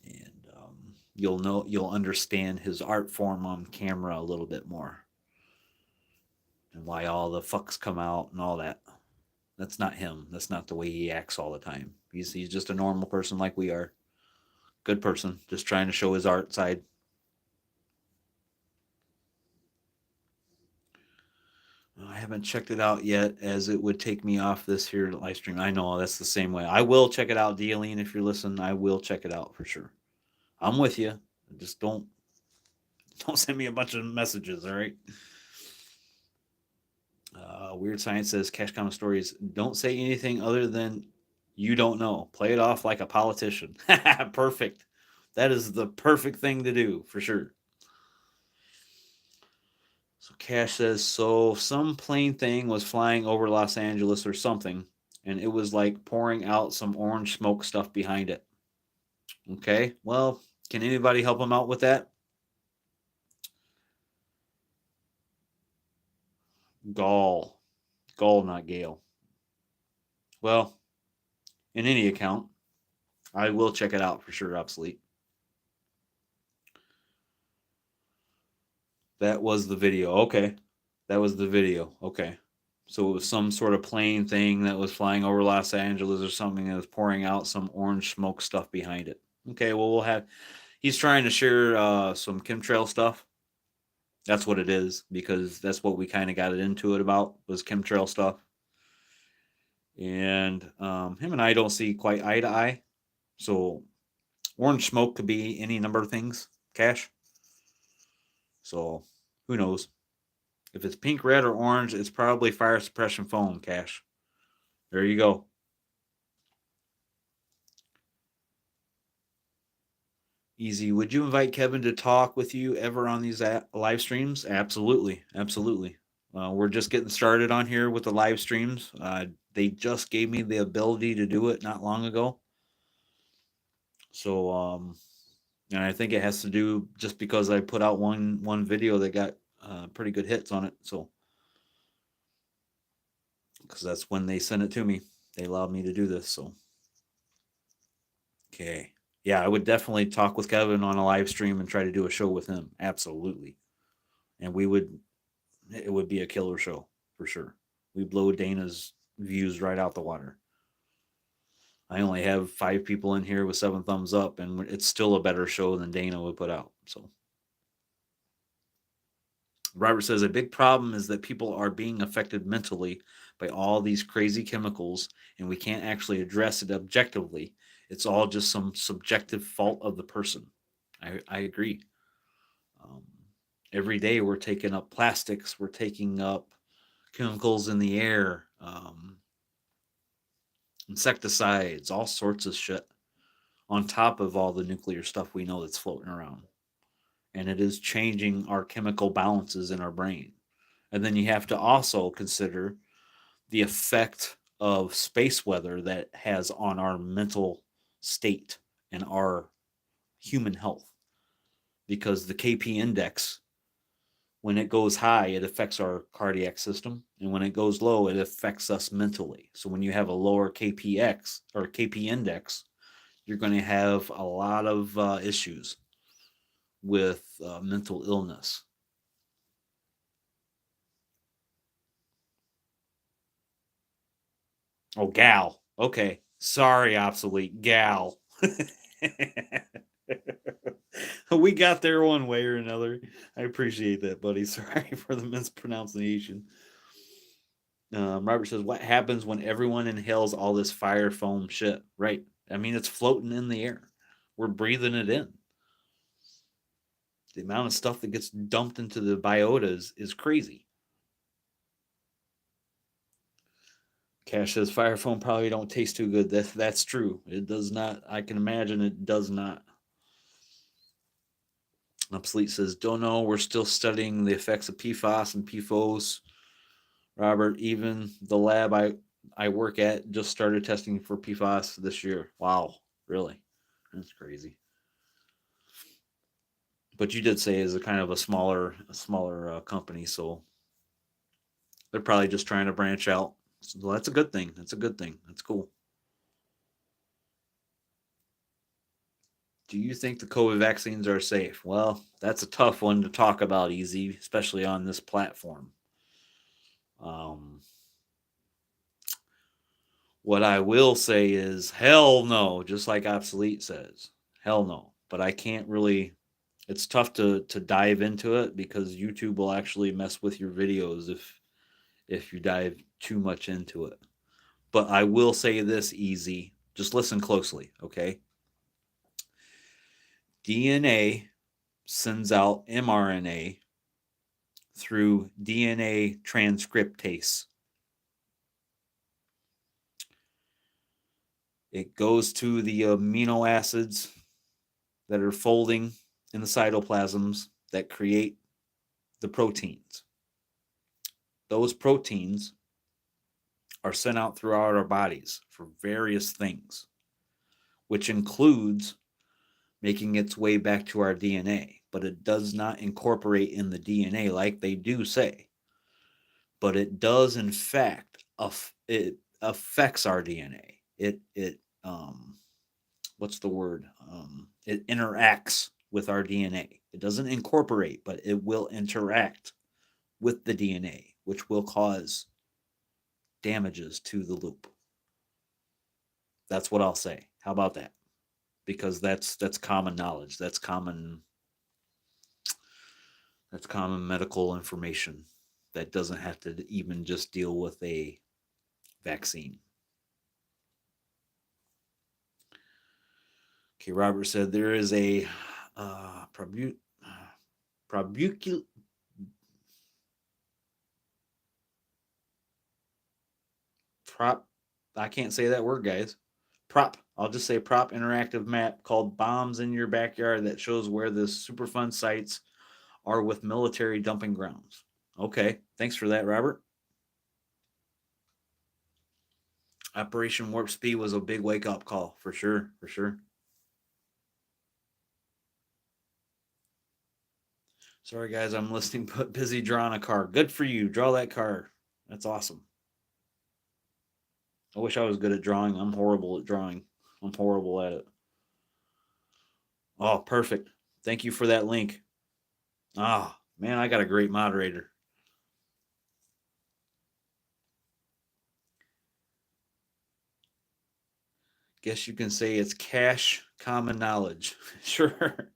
and you'll understand his art form on camera a little bit more, and why all the fucks come out and all that. That's not him. That's not the way he acts all the time. He's just a normal person like we are. Good person, just trying to show his art side. I haven't checked it out yet, as it would take me off this here live stream. I know that's the same way. I will check it out, Dealine. If you're listening, I will check it out for sure. I'm with you. Just don't send me a bunch of messages. All right. Weird Science says Cash Common Stories. Don't say anything other than you don't know. Play it off like a politician. Perfect. That is the perfect thing to do for sure. So Cash says, so some plane thing was flying over Los Angeles or something, and it was like pouring out some orange smoke stuff behind it. Okay, well, can anybody help him out with that? Gall. Gall, not Gale. Well, in any account, I will check it out for sure, Obsolete. That was the video. Okay. That was the video. Okay. So it was some sort of plane thing that was flying over Los Angeles or something that was pouring out some orange smoke stuff behind it. Okay, well we'll have he's trying to share some chemtrail stuff. That's what it is, because that's what we kind of got it into it about, was chemtrail stuff. And him and I don't see quite eye to eye. So orange smoke could be any number of things, Cash. So who knows? If it's pink, red, or orange, it's probably fire suppression foam, Cash. There you go. Easy. Would you invite Kevin to talk with you ever on these live streams? Absolutely. Absolutely. We're just getting started on here with the live streams. They just gave me the ability to do it not long ago. So, and I think it has to do just because I put out one video that got pretty good hits on it. So, because that's when they sent it to me, they allowed me to do this. So, okay, yeah, I would definitely talk with Kevin on a live stream and try to do a show with him. Absolutely, and it would be a killer show for sure. We blow Dana's views right out the water. I only have 5 people in here with 7 thumbs up, and it's still a better show than Dana would put out. So Robert says a big problem is that people are being affected mentally by all these crazy chemicals, and we can't actually address it objectively. It's all just some subjective fault of the person. I agree. Um, every day we're taking up plastics, we're taking up chemicals in the air, insecticides, all sorts of shit, on top of all the nuclear stuff we know that's floating around. And it is changing our chemical balances in our brain. And then you have to also consider the effect of space weather that has on our mental state and our human health. Because the KP index, when it goes high, it affects our cardiac system. And when it goes low, it affects us mentally. So when you have a lower KPX or KP index, you're going to have a lot of issues with mental illness. Oh, gal. Okay. Sorry, obsolete. Gal. We got there one way or another. I appreciate that, buddy. Sorry for the mispronunciation. Robert says, what happens when everyone inhales all this fire foam shit? Right. I mean, it's floating in the air. We're breathing it in. The amount of stuff that gets dumped into the biotas is crazy. Cash says fire foam probably don't taste too good. That's true. It does not. I can imagine it does not. Obsolete says, don't know. We're still studying the effects of PFAS and PFOS. Robert, even the lab I work at just started testing for PFAS this year. Wow, really? That's crazy. But you did say is a kind of a smaller company, so they're probably just trying to branch out. So that's a good thing. That's a good thing. That's cool. Do you think the COVID vaccines are safe? Well, that's a tough one to talk about, easy, especially on this platform. Um, what I will say is hell no, just like Obsolete says. Hell no. But I can't really, it's tough to dive into it because YouTube will actually mess with your videos if you dive too much into it. But I will say this, easy. Just listen closely, okay? DNA sends out mRNA through DNA transcriptase. It goes to the amino acids that are folding in the cytoplasms that create the proteins. Those proteins are sent out throughout our bodies for various things, which includes making its way back to our DNA. But it does not incorporate in the DNA like they do say. But it does, in fact, it affects our DNA. It what's the word? It interacts with our DNA. It doesn't incorporate, but it will interact with the DNA, which will cause damages to the loop. That's what I'll say. How about that? Because that's common knowledge. That's common medical information that doesn't have to even just deal with a vaccine. Okay, Robert said there is a probucul prop. I can't say that word, guys. Prop. I'll just say prop interactive map called Bombs in Your Backyard that shows where the Superfund sites are with military dumping grounds. Okay, thanks for that, Robert. Operation Warp Speed was a big wake up call for sure, for sure. Sorry, guys, I'm listening, but busy drawing a car. Good for you. Draw that car. That's awesome. I wish I was good at drawing. I'm horrible at drawing. I'm horrible at it. Oh, perfect. Thank you for that link. Ah, oh, man, I got a great moderator. Guess you can say it's cash common knowledge. Sure.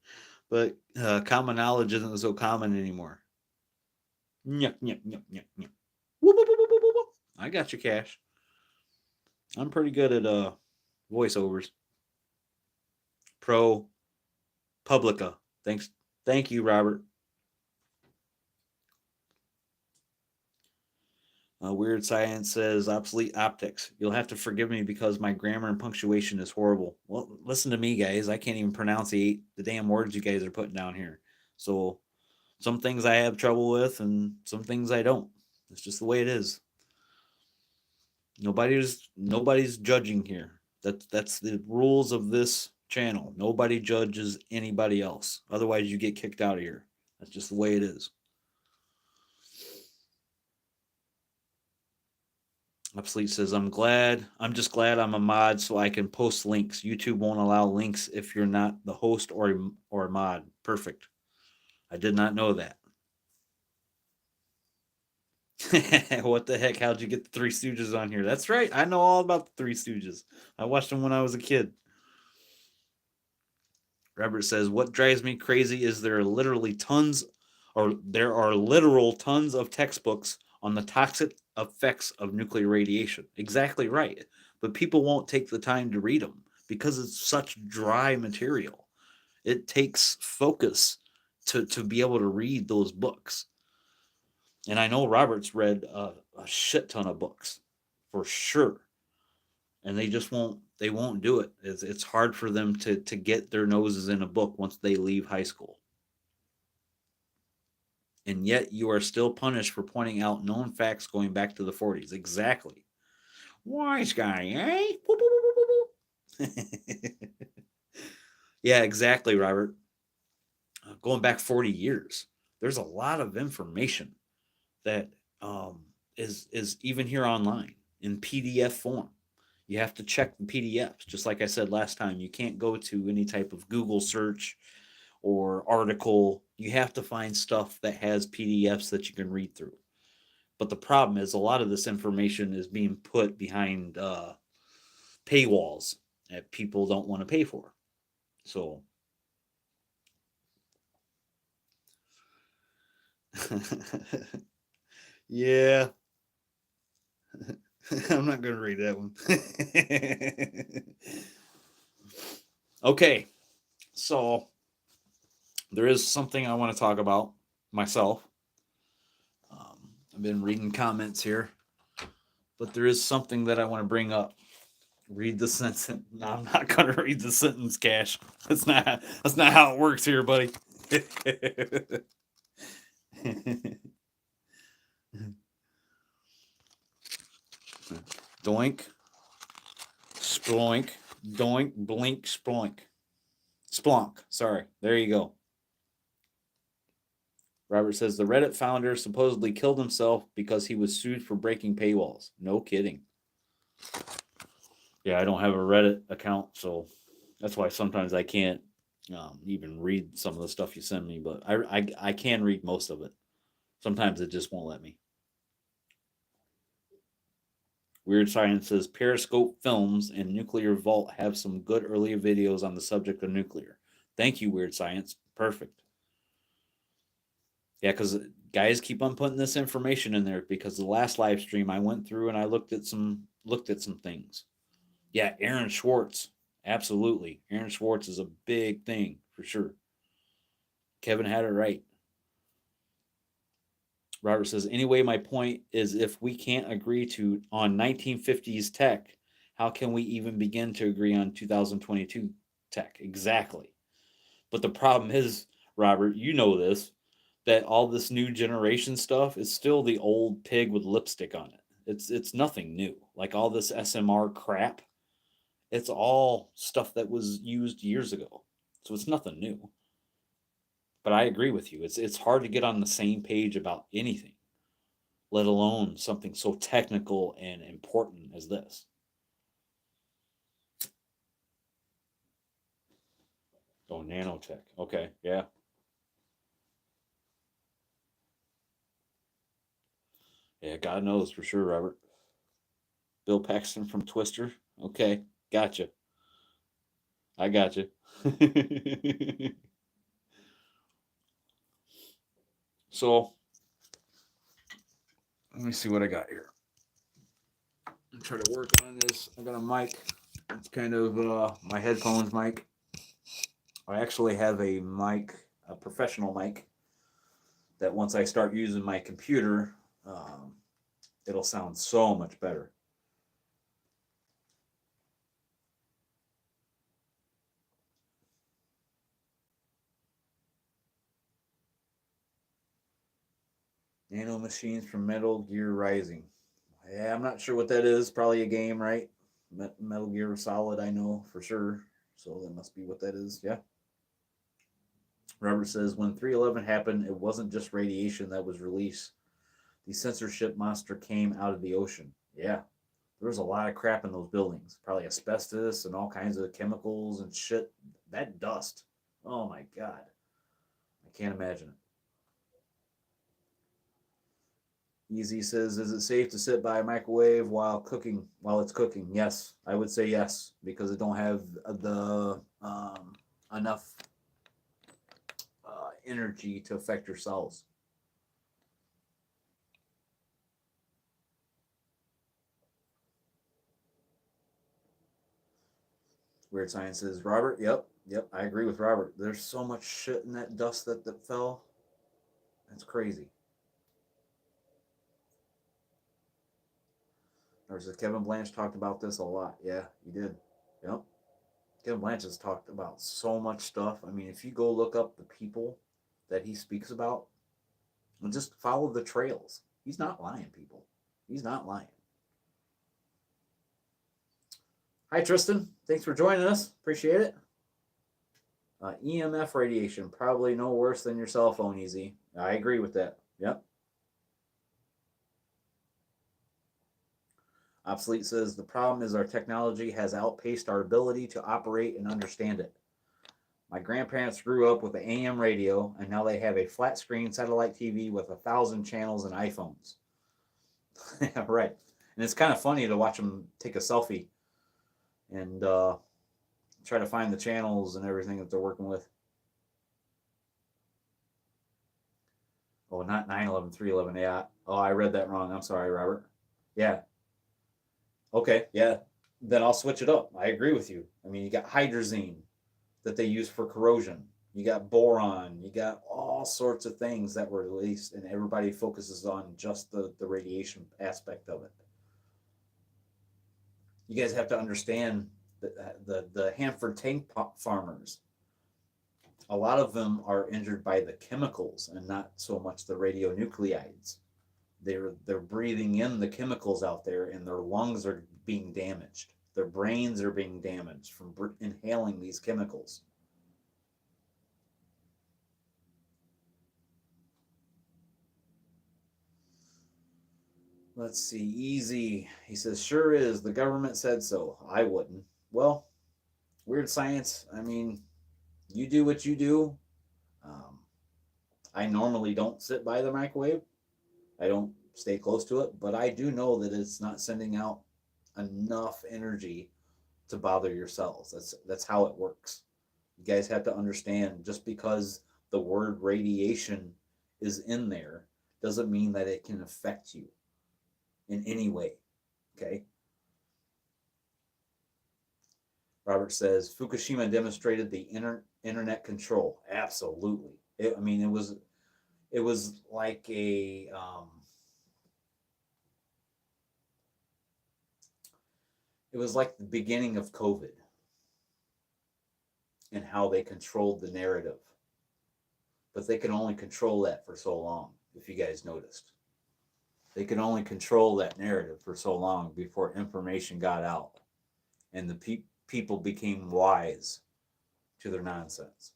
But common knowledge isn't so common anymore. Nyuk, nyuk, nyuk, nyuk, nyuk. Whoop, whoop, whoop, whoop, whoop, whoop. I got you, Cash. I'm pretty good at voiceovers. Pro Publica. Thanks. Thank you, Robert. Weird Science says obsolete optics. You'll have to forgive me because my grammar and punctuation is horrible. Well, listen to me, guys. I can't even pronounce the damn words you guys are putting down here. So some things I have trouble with, and some things I don't. It's just the way it is. Nobody's judging here. That's the rules of this channel. Nobody judges anybody else. Otherwise, you get kicked out of here. That's just the way it is. Obsolete says, I'm just glad I'm a mod so I can post links. YouTube won't allow links if you're not the host or a mod. Perfect. I did not know that. What the heck? How'd you get the Three Stooges on here? That's right. I know all about the Three Stooges. I watched them when I was a kid. Robert says, what drives me crazy is there are literal tons of textbooks on the toxic effects of nuclear radiation. Exactly right. But people won't take the time to read them because it's such dry material. It takes focus to be able to read those books. And I know Robert's read a shit ton of books for sure. And they won't do it. It's hard for them to get their noses in a book once they leave high school. And yet you are still punished for pointing out known facts going back to the 40s. Exactly. Wise guy, eh? Yeah, exactly, Robert. Going back 40 years, there's a lot of information that is even here online in PDF form. You have to check the PDFs. Just like I said last time, you can't go to any type of Google search or article. You have to find stuff that has PDFs that you can read through. But the problem is a lot of this information is being put behind paywalls that people don't want to pay for. So, yeah, I'm not going to read that one. Okay, so there is something I want to talk about myself. I've been reading comments here, but there is something that I want to bring up. Read the sentence. No, I'm not going to read the sentence, Cash. That's not how it works here, buddy. Doink, sploink, doink, blink, splunk. Splunk. Sorry. There you go. Robert says the Reddit founder supposedly killed himself because he was sued for breaking paywalls. No kidding. Yeah, I don't have a Reddit account, so that's why sometimes I can't even read some of the stuff you send me, but I can read most of it. Sometimes it just won't let me. Weird Science says Periscope Films and Nuclear Vault have some good early videos on the subject of nuclear. Thank you, Weird Science. Perfect. Yeah, because guys keep on putting this information in there because the last live stream I went through and I looked at some things. Yeah, Aaron Schwartz. Absolutely. Aaron Schwartz is a big thing for sure. Kevin had it right. Robert says, anyway, my point is if we can't agree on 1950s tech, how can we even begin to agree on 2022 tech? Exactly. But the problem is, Robert, you know this, that all this new generation stuff is still the old pig with lipstick on it. It's nothing new. Like all this SMR crap, it's all stuff that was used years ago. So it's nothing new. But I agree with you. It's hard to get on the same page about anything, let alone something so technical and important as this. Oh, nanotech. Okay, yeah. Yeah, God knows for sure, Robert. Bill Paxton from Twister. Okay, gotcha. I got you. So let me see what I got here. I'm trying to work on this. I got a mic. It's kind of my headphones mic. I actually have a mic, a professional mic, that once I start using my computer, um, it'll sound so much better. Nano machines from Metal Gear Rising. Yeah, I'm not sure what that is. Probably a game, right? Metal Gear Solid, I know for sure. So that must be what that is. Yeah. Robert says when 311 happened, it wasn't just radiation that was released. The censorship monster came out of the ocean. Yeah. There was a lot of crap in those buildings. Probably asbestos and all kinds of chemicals and shit. That dust. Oh my God. I can't imagine it. Easy says, is it safe to sit by a microwave while it's cooking? Yes, I would say yes because it don't have the enough energy to affect your cells. Weird Science says, Robert, yep, I agree with Robert. There's so much shit in that dust that fell. That's crazy. There's Kevin Blanche talked about this a lot. Yeah, he did. Yep. Kevin Blanche has talked about so much stuff. I mean, if you go look up the people that he speaks about and just follow the trails, he's not lying, people. He's not lying. Hi, Tristan. Thanks for joining us. Appreciate it. EMF radiation, probably no worse than your cell phone, Easy. I agree with that. Yep. Obsolete says the problem is our technology has outpaced our ability to operate and understand it. My grandparents grew up with an AM radio, and now they have a flat screen satellite TV with 1,000 channels and iPhones. Right. And it's kind of funny to watch them take a selfie and try to find the channels and everything that they're working with. Oh, not 911, 311. Yeah. Oh, I read that wrong. I'm sorry, Robert. Yeah. Okay. Yeah. Then I'll switch it up. I agree with you. I mean, you got hydrazine that they use for corrosion. You got boron. You got all sorts of things that were released, and everybody focuses on just the radiation aspect of it. You guys have to understand the Hanford tank farmers. A lot of them are injured by the chemicals and not so much the radionuclides. They're breathing in the chemicals out there, and their lungs are being damaged. Their brains are being damaged from inhaling these chemicals. Let's see. Easy. He says, sure is. The government said so. I wouldn't. Well, weird science. I mean, you do what you do. Um, I normally don't sit by the microwave. I don't stay close to it, but I do know that it's not sending out enough energy to bother your cells. That's how it works. You guys have to understand just because the word radiation is in there doesn't mean that it can affect you in any way. Okay? Robert says Fukushima demonstrated the internet control. Absolutely. I mean, it was like it was like the beginning of COVID and how they controlled the narrative. But they can only control that for so long, if you guys noticed. They could only control that narrative for so long before information got out and the people became wise to their nonsense.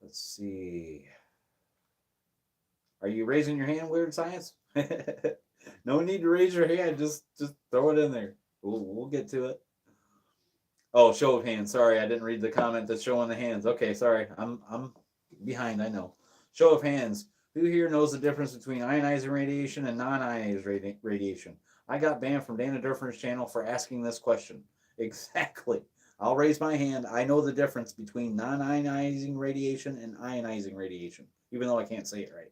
Let's see. Are you raising your hand, Weird Science? No need to raise your hand. Just throw it in there. We'll get to it. Oh, show of hands. Sorry, I didn't read the comment that's showing the hands. Okay, sorry. I'm behind. I know. Show of hands. Who here knows the difference between ionizing radiation and non-ionizing radiation? I got banned from Dana Durford's channel for asking this question. Exactly. I'll raise my hand. I know the difference between non-ionizing radiation and ionizing radiation, even though I can't say it right.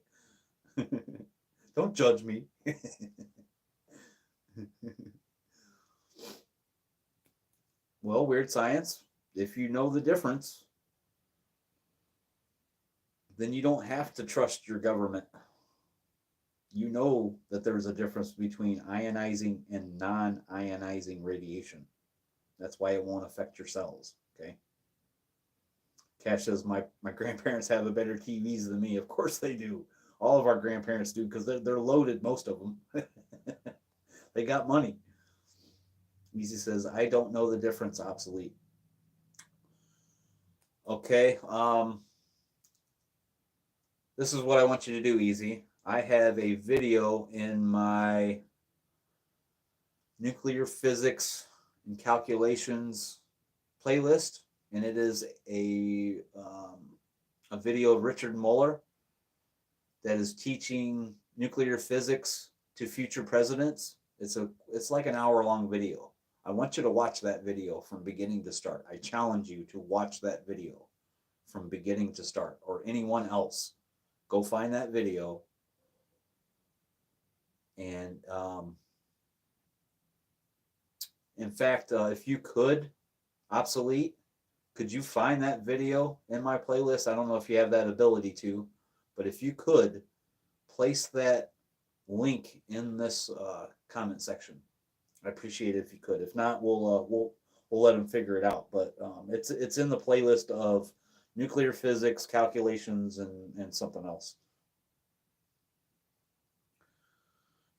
Don't judge me. Well, weird science. If you know the difference, then you don't have to trust your government. You know that there's a difference between ionizing and non-ionizing radiation. That's why it won't affect your cells. Okay. Cash says my grandparents have a better TVs than me. Of course they do. All of our grandparents do because they're loaded. Most of them. They got money. Easy says I don't know the difference. Obsolete. Okay. This is what I want you to do, Easy. I have a video in my nuclear physics and calculations playlist, and it is a video of Richard Muller that is teaching nuclear physics to future presidents. It's like an hour-long video. I want you to watch that video from beginning to start. I challenge you to watch that video from beginning to start, or anyone else. Go find that video and in fact, if you could, obsolete, could you find that video in my playlist? I don't know if you have that ability to, but if you could, place that link in this comment section. I appreciate it if you could. If not, we'll let them figure it out. But it's in the playlist of nuclear physics, calculations, and something else.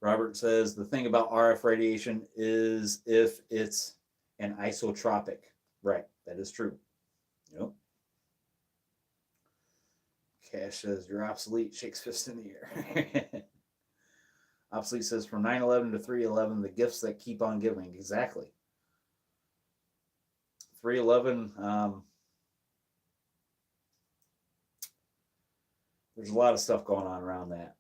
Robert says the thing about RF radiation is if it's an isotropic. Right, that is true. Yep. Cash says you're obsolete, shakes fist in the air. Obsolete says from 9/11 to 3/11, the gifts that keep on giving. Exactly. 3/11, there's a lot of stuff going on around that.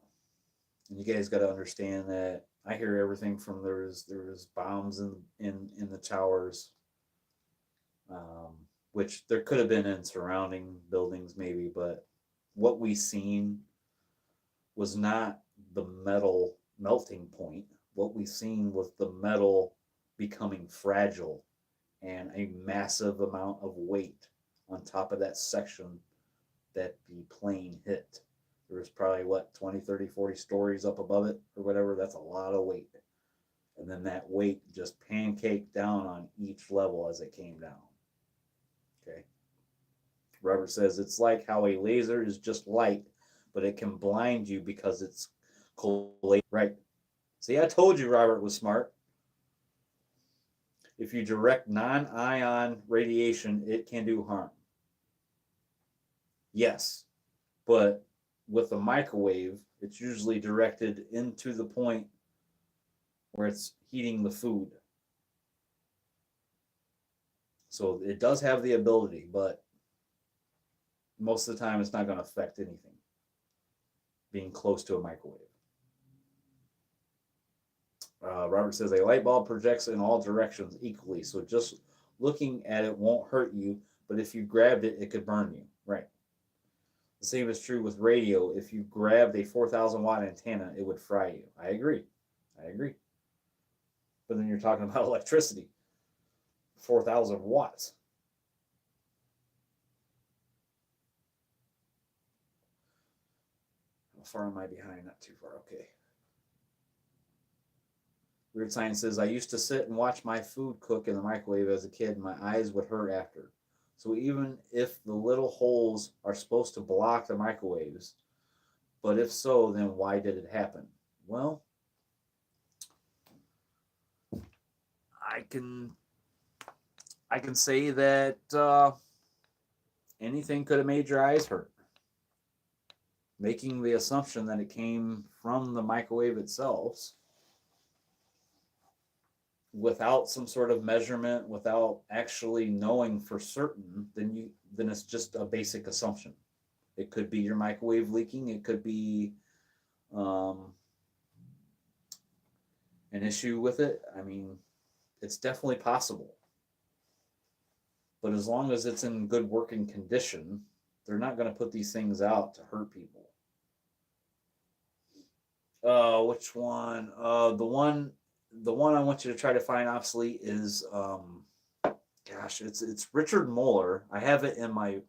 And you guys got to understand that I hear everything from there's bombs in the towers, which there could have been in surrounding buildings maybe, but what we seen was not the metal melting point. What we seen was the metal becoming fragile and a massive amount of weight on top of that section that the plane hit. There was probably, what, 20, 30, 40 stories up above it or whatever. That's a lot of weight. And then that weight just pancaked down on each level as it came down. Okay. Robert says it's like how a laser is just light, but it can blind you because it's cold. Right. See, I told you Robert was smart. If you direct non-ion radiation, it can do harm. Yes, but with a microwave, it's usually directed into the point where it's heating the food. So it does have the ability, but most of the time it's not going to affect anything being close to a microwave. Robert says a light bulb projects in all directions equally, so just looking at it won't hurt you, but if you grabbed it, it could burn you. Right. The same is true with radio. If you grabbed a 4,000 watt antenna, it would fry you. I agree. But then you're talking about electricity. 4,000 watts. How far am I behind? Not too far. Okay. Weird Science says, I used to sit and watch my food cook in the microwave as a kid, and my eyes would hurt after. So even if the little holes are supposed to block the microwaves, but if so, then why did it happen? Well, I can say that anything could have made your eyes hurt. Making the assumption that it came from the microwave itself without some sort of measurement, without actually knowing for certain, then it's just a basic assumption. It could be your microwave leaking. It could be um, an issue with it. I mean, it's definitely possible. But as long as it's in good working condition, they're not going to put these things out to hurt people. Which one? The one I want you to try to find obsolete is gosh, it's Richard Muller. I have it in my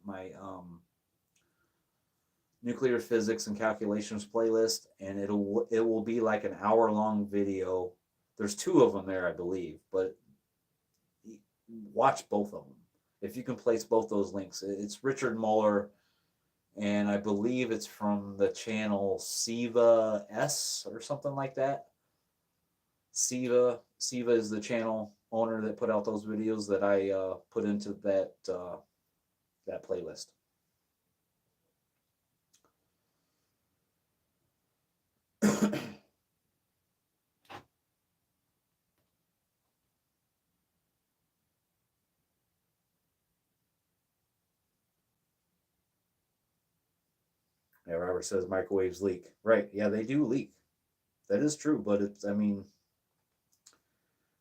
nuclear physics and calculations playlist, and it will be like an hour long video. There's two of them there, I believe, but watch both of them if you can place both those links. It's Richard Muller, and I believe it's from the channel Siva S or something like that. Siva is the channel owner that put out those videos that I put into that playlist. Yeah, Robert says microwaves leak. Right? Yeah, they do leak. That is true, but it's. I mean,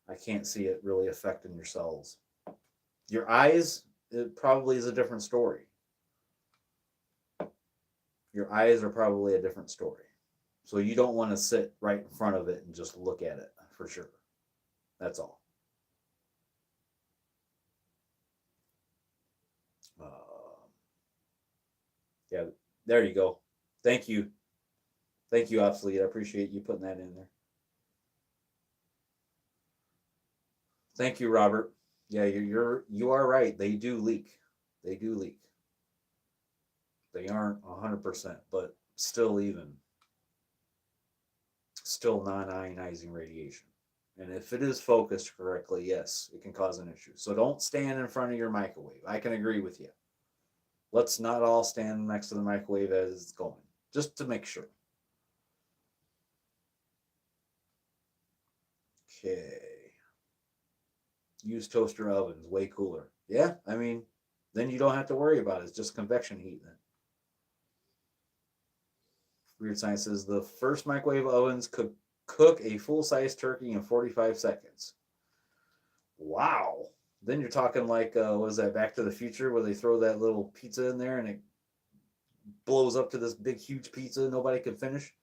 I can't see it really affecting your cells. Your eyes, it probably is a different story. Your eyes are probably a different story. So you don't want to sit right in front of it and just look at it for sure. That's all. Yeah, there you go. Thank you. Thank you, Obsolete. I appreciate you putting that in there. Thank you, Robert. Yeah, you are right. They do leak. They do leak. They aren't 100%, but still non-ionizing radiation. And if it is focused correctly, yes, it can cause an issue. So don't stand in front of your microwave. I can agree with you. Let's not all stand next to the microwave as it's going, just to make sure. Okay. Use toaster ovens, way cooler. Yeah, I mean, then you don't have to worry about it. It's just convection heat then. Weird Science says the first microwave ovens could cook a full size turkey in 45 seconds. Wow. Then you're talking like, what is that, Back to the Future, where they throw that little pizza in there and it blows up to this big, huge pizza nobody can finish?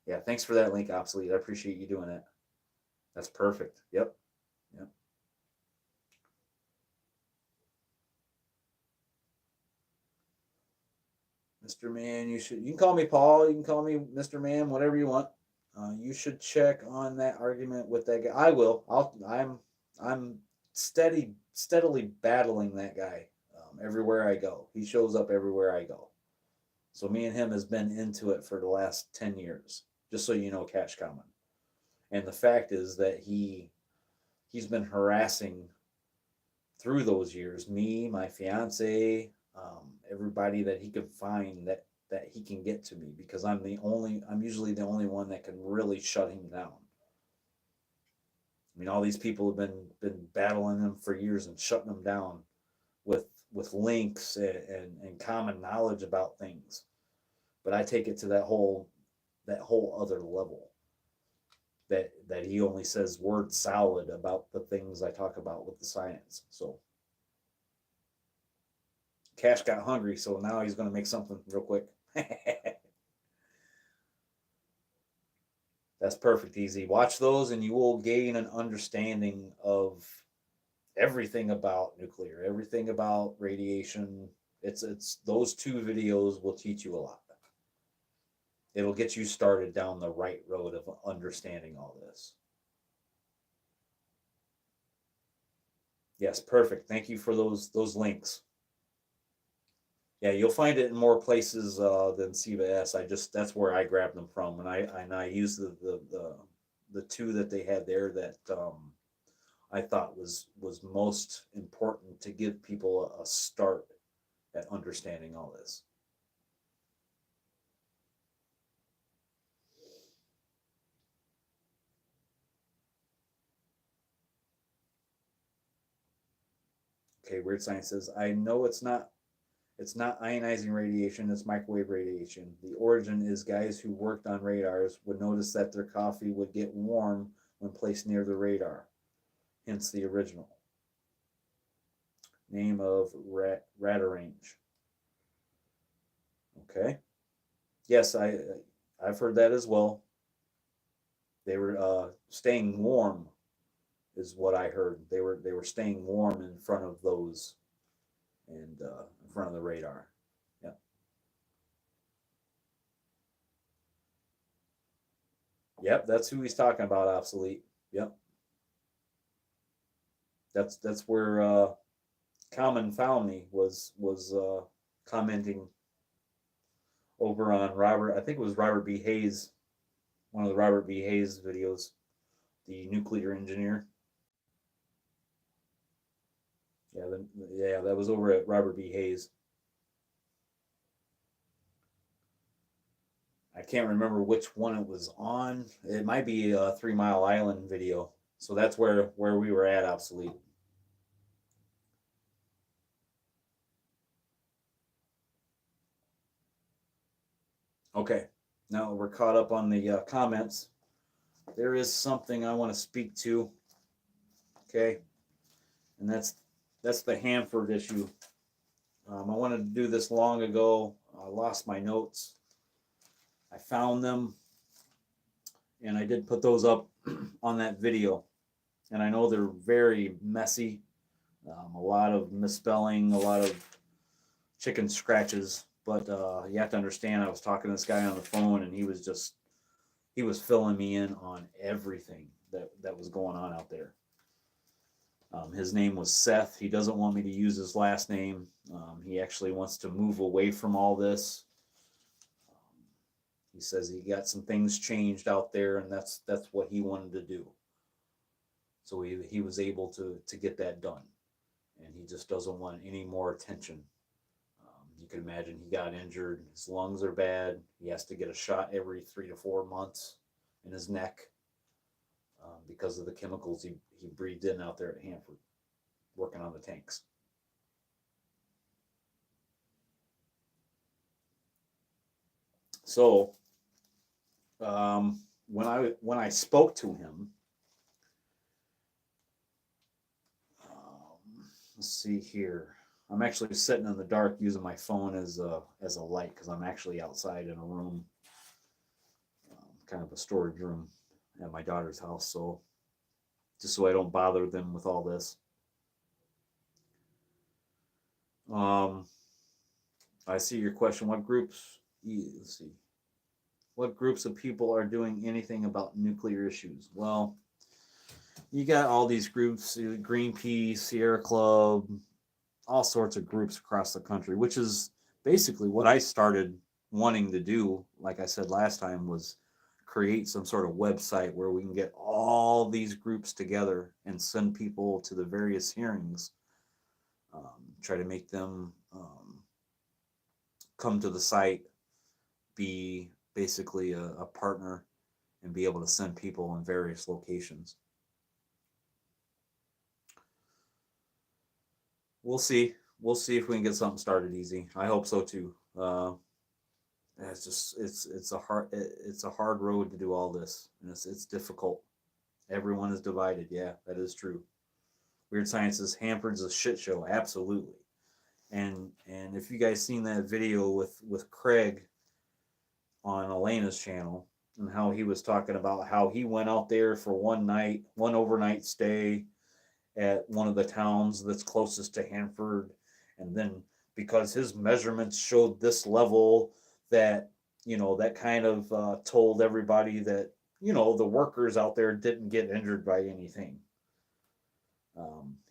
Yeah, thanks for that link, Obsolete. I appreciate you doing that. That's perfect. Yep. Yep. Mr. Man, you can call me Paul, you can call me Mr. Man, whatever you want. You should check on that argument with that guy. I will. I'm steadily battling that guy everywhere I go. He shows up everywhere I go. So me and him has been into it for the last 10 years. Just so you know, Cash Common. And the fact is that he's been harassing through those years me, my fiance, everybody that he could find that he can get to me, because I'm usually the only one that can really shut him down. I mean, all these people have been battling him for years and shutting him down with links and common knowledge about things. But I take it to that whole other level, that he only says word salad about the things I talk about with the science. So Cash got hungry, so now he's going to make something real quick. That's perfect, Easy. Watch those, and you will gain an understanding of everything about nuclear, everything about radiation. It's those two videos will teach you a lot. It'll get you started down the right road of understanding all this. Yes, perfect. Thank you for those links. Yeah, you'll find it in more places than CVS. That's where I grabbed them from, and I used the two that they had there that I thought was most important to give people a start at understanding all this. Okay, Weird Science says, I know it's not It's not ionizing radiation, it's microwave radiation. The origin is guys who worked on radars would notice that their coffee would get warm when placed near the radar, hence the original name of Radarange. Okay. Yes, I've heard that as well. They were staying warm, is what I heard. They were staying warm in front of those, and in front of the radar. Yeah. Yep, that's who he's talking about. Obsolete. Yep. That's where Common found me was commenting over on Robert. I think it was Robert B. Hayes, one of the Robert B. Hayes videos, the nuclear engineer. Yeah, yeah, that was over at Robert B. Hayes. I can't remember which one it was on. It might be a 3 Mile Island video. So that's where we were at, obsolete. Okay, now we're caught up on the comments. There is something I want to speak to. Okay, and that's the Hanford issue. I wanted to do this long ago. I lost my notes. I found them, and I did put those up on that video. And I know they're very messy, a lot of misspelling, a lot of chicken scratches. But you have to understand, I was talking to this guy on the phone, and he was filling me in on everything that was going on out there. His name was Seth. He doesn't want me to use his last name. He actually wants to move away from all this. He says he got some things changed out there, and that's what he wanted to do. So he was able to get that done, and he just doesn't want any more attention. You can imagine he got injured. His lungs are bad. He has to get a shot every 3 to 4 months in his neck because of the chemicals he breathed in out there at Hanford, working on the tanks. So when I spoke to him, let's see here. I'm actually sitting in the dark using my phone as a light because I'm actually outside in a room, kind of a storage room at my daughter's house. So just so I don't bother them with all this. I see your question. What groups? Let's see. What groups of people are doing anything about nuclear issues? Well, you got all these groups: Greenpeace, Sierra Club, all sorts of groups across the country, which is basically what I started wanting to do. Like I said last time, was create some sort of website where we can get all these groups together and send people to the various hearings, try to make them come to the site, be basically a partner, and be able to send people in various locations. We'll see. We'll see if we can get something started easy. I hope so too. It's a hard road to do all this, and it's difficult. Everyone is divided. Yeah, that is true. Weird Sciences Hanford's a shit show, absolutely. And if you guys seen that video with Craig on Elena's channel, and how he was talking about how he went out there for one overnight stay at one of the towns that's closest to Hanford, and then because his measurements showed this level, that that kind of told everybody that the workers out there didn't get injured by anything.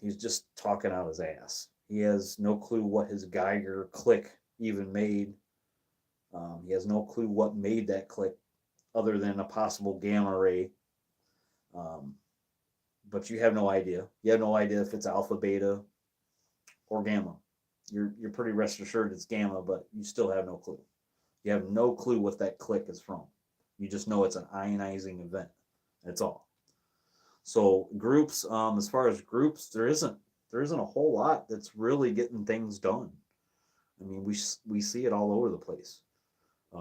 He's just talking out his ass. He has no clue what his Geiger click even made. He has no clue what made that click, other than a possible gamma ray. But you have no idea. You have no idea if it's alpha, beta, or gamma. You're pretty rest assured it's gamma, but you still have no clue. You have no clue what that click is from. You just know it's an ionizing event. That's all. So groups, as far as groups, there isn't a whole lot that's really getting things done. I mean, we see it all over the place.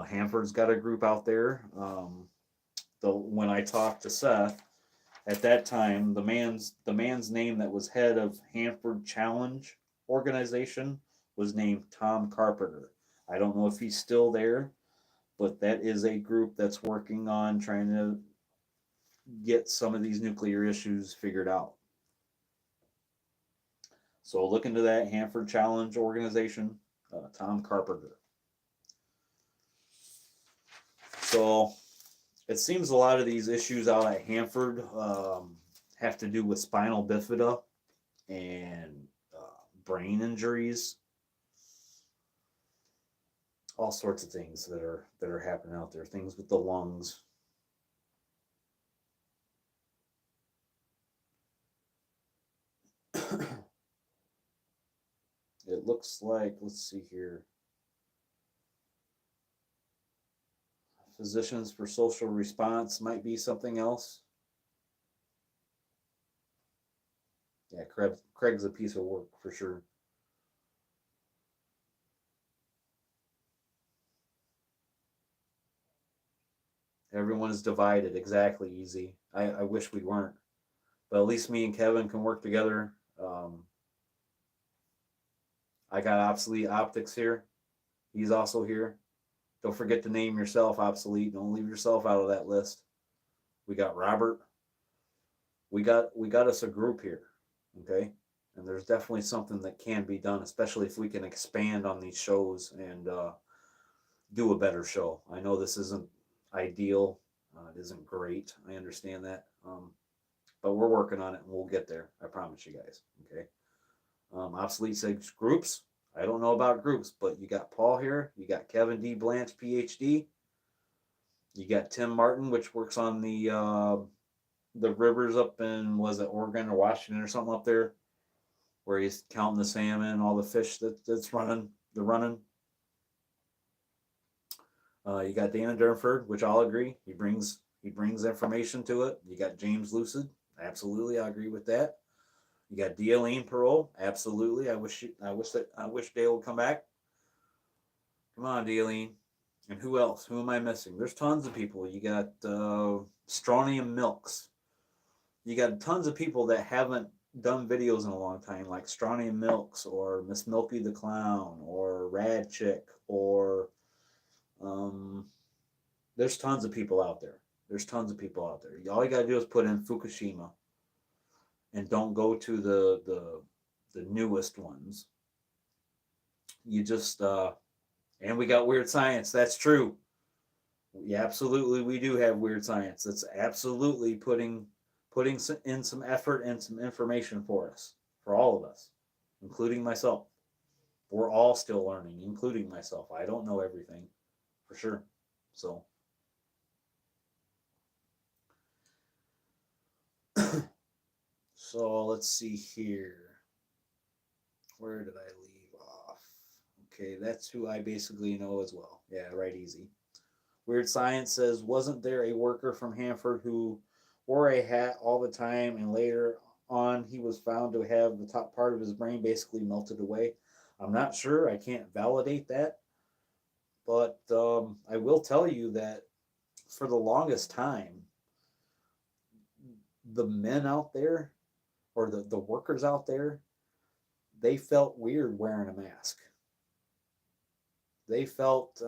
Hanford's got a group out there. When I talked to Seth at that time, the man's name that was head of Hanford Challenge organization was named Tom Carpenter. I don't know if he's still there, but that is a group that's working on trying to get some of these nuclear issues figured out. So look into that Hanford Challenge organization, Tom Carpenter. So it seems a lot of these issues out at Hanford have to do with spinal bifida and brain injuries, all sorts of things that are happening out there. Things with the lungs. It looks like, let's see here. Physicians for social response might be something else. Yeah, Craig's a piece of work for sure. Everyone is divided. Exactly, easy. I wish we weren't, but at least me and Kevin can work together. I got Obsolete Optics here. He's also here. Don't forget to name yourself Obsolete. Don't leave yourself out of that list. We got Robert. We got us a group here. Okay, and there's definitely something that can be done, especially if we can expand on these shows and do a better show. I know this isn't ideal. It isn't great. I understand that. But we're working on it and we'll get there. I promise you guys. Okay. Obsolete says groups. I don't know about groups, but you got Paul here. You got Kevin D. Blanche, PhD. You got Tim Martin, which works on the rivers up in, was it Oregon or Washington or something up there, where he's counting the salmon, all the fish that's running. They're running. You got Dana Durnford, which I'll agree. He brings information to it. You got James Lucid. Absolutely, I agree with that. You got Dealine Parole. Absolutely. I wish Dale would come back. Come on, Dealine. And who else? Who am I missing? There's tons of people. You got Strontium Milks. You got tons of people that haven't done videos in a long time, like Strontium Milks or Miss Milky the Clown or Rad Chick or um, there's tons of people out there. There's tons of people out there. All you gotta do is put in Fukushima and don't go to the newest ones. You just and we got Weird Science. That's true. Yeah, absolutely, we do have Weird Science. That's absolutely putting in some effort and some information for us, for all of us, including myself. We're all still learning, including myself. I don't know everything, for sure. So, so let's see here. Where did I leave off? Okay, that's who I basically know as well. Yeah, right, easy. Weird Science says, wasn't there a worker from Hanford who wore a hat all the time and later on he was found to have the top part of his brain basically melted away? I'm not sure. I can't validate that. But I will tell you that for the longest time, the men out there or the workers out there, they felt weird wearing a mask. They felt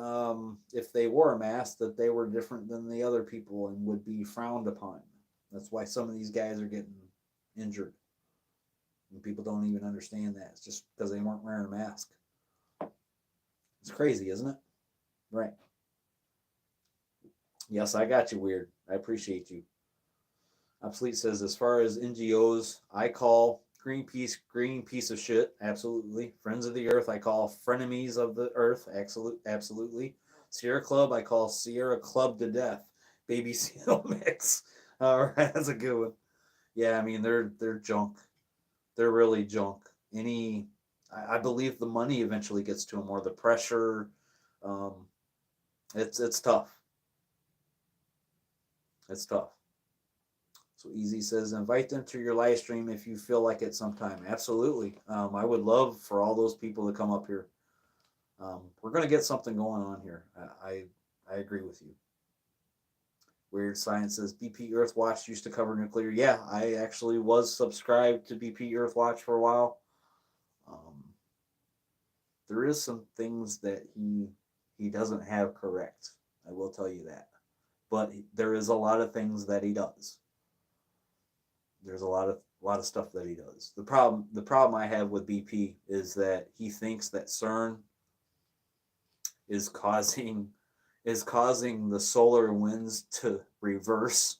if they wore a mask that they were different than the other people and would be frowned upon. That's why some of these guys are getting injured. And people don't even understand that. It's just because they weren't wearing a mask. It's crazy, isn't it? Right. Yes, I got you, Weird. I appreciate you. Obsolete says, as far as NGOs, I call Greenpeace green piece of shit. Absolutely. Friends of the Earth, I call frenemies of the Earth. Absolutely. Sierra Club, I call Sierra Club to death. Baby seal mix. All right, that's a good one. Yeah, I mean they're junk. They're really junk. I believe the money eventually gets to them, or the pressure. Um, it's tough. It's tough. So Easy says, invite them to your live stream if you feel like it sometime. Absolutely. I would love for all those people to come up here. We're going to get something going on here. I agree with you. Weird Science says BP Earthwatch used to cover nuclear. Yeah, I actually was subscribed to BP Earthwatch for a while. Um, there is some things that he doesn't have correct. I will tell you that. But there is a lot of things that he does. There's a lot of stuff that he does. The problem I have with BP is that he thinks that CERN is causing the solar winds to reverse,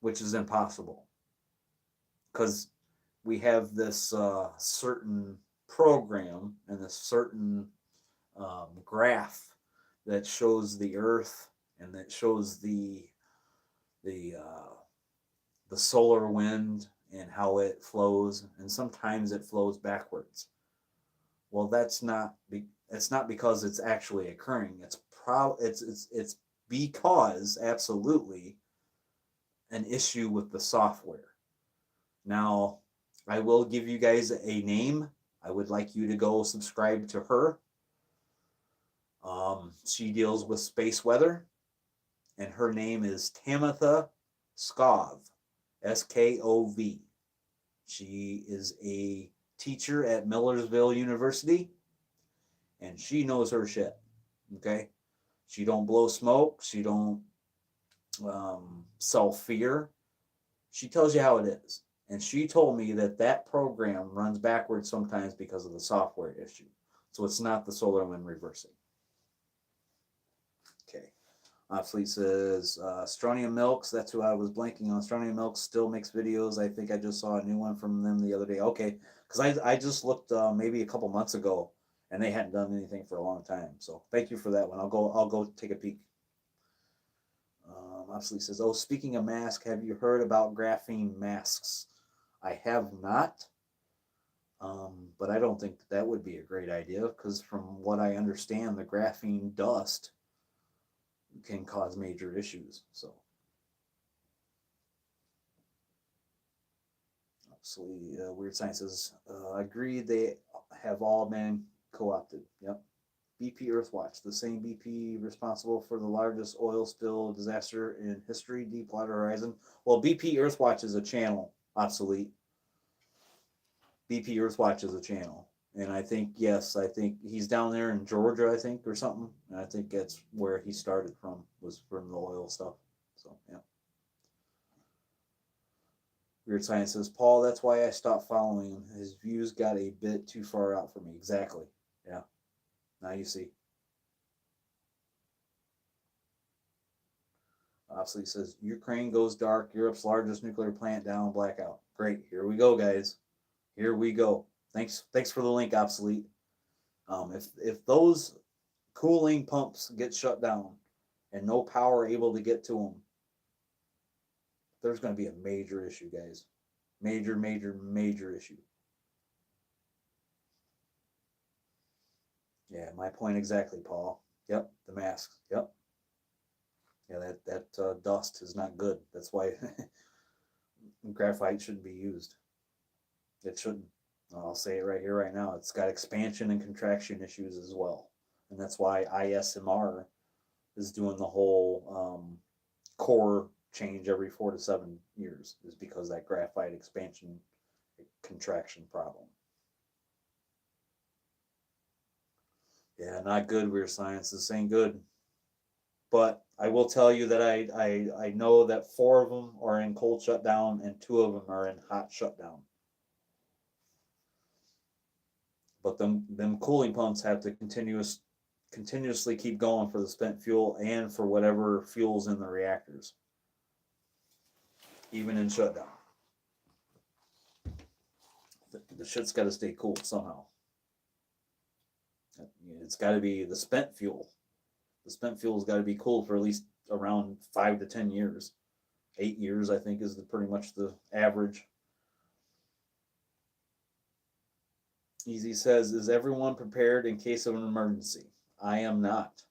which is impossible because we have this certain program and this certain graph that shows the Earth and that shows the uh, the solar wind and how it flows, and sometimes it flows backwards. Well, it's not because it's actually occurring. It's because absolutely an issue with the software. Now, I will give you guys a name. I would like you to go subscribe to her. She deals with space weather, and her name is Tamitha Skov, Skov. She is a teacher at Millersville University, and she knows her shit. Okay, she don't blow smoke. She don't sell fear. She tells you how it is. And she told me that that program runs backwards sometimes because of the software issue. So it's not the solar wind reversing. Okay. Obsolete says Strontium Milks. That's who I was blanking on. Strontium Milks still makes videos. I think I just saw a new one from them the other day. Okay. Because I just looked maybe a couple months ago and they hadn't done anything for a long time. So thank you for that one. I'll go take a peek. Obsolete says, "Oh, speaking of masks, have you heard about graphene masks?" I have not, but I don't think that would be a great idea because, from what I understand, the graphene dust can cause major issues. So, obviously, Weird Science says, "Agree, they have all been co-opted." Yep. BP Earthwatch, the same BP responsible for the largest oil spill disaster in history, Deepwater Horizon. Well, BP Earthwatch is a channel, obsolete. BP Earthwatch is a channel. And I think, yes, I think he's down there in Georgia, I think, or something. And I think that's where he started from, was from the oil stuff. So, yeah. Weird Science says, Paul, that's why I stopped following him. His views got a bit too far out for me. Exactly. Yeah. Now you see. Obviously says, Ukraine goes dark. Europe's largest nuclear plant down, blackout. Great. Here we go, guys. Here we go. Thanks for the link, Obsolete. If those cooling pumps get shut down and no power able to get to them, there's going to be a major issue, guys. Major, major, major issue. Yeah, my point exactly, Paul. Yep, the masks. Yep. Yeah, that dust is not good. That's why graphite shouldn't be used. It shouldn't. I'll say it right here, right now. It's got expansion and contraction issues as well, and that's why ISMR is doing the whole core change every 4 to 7 years, is because that graphite expansion contraction problem. Yeah, not good. Weird Science. This ain't good. But I will tell you that I know that 4 of them are in cold shutdown and 2 of them are in hot shutdown. But them cooling pumps have to continuously keep going for the spent fuel and for whatever fuel's in the reactors, even in shutdown. The shit's got to stay cool somehow. It's got to be the spent fuel. The spent fuel's got to be cool for at least around 5 to 10 years. 8 years, I think, is pretty much the average. Easy says, is everyone prepared in case of an emergency? I am not.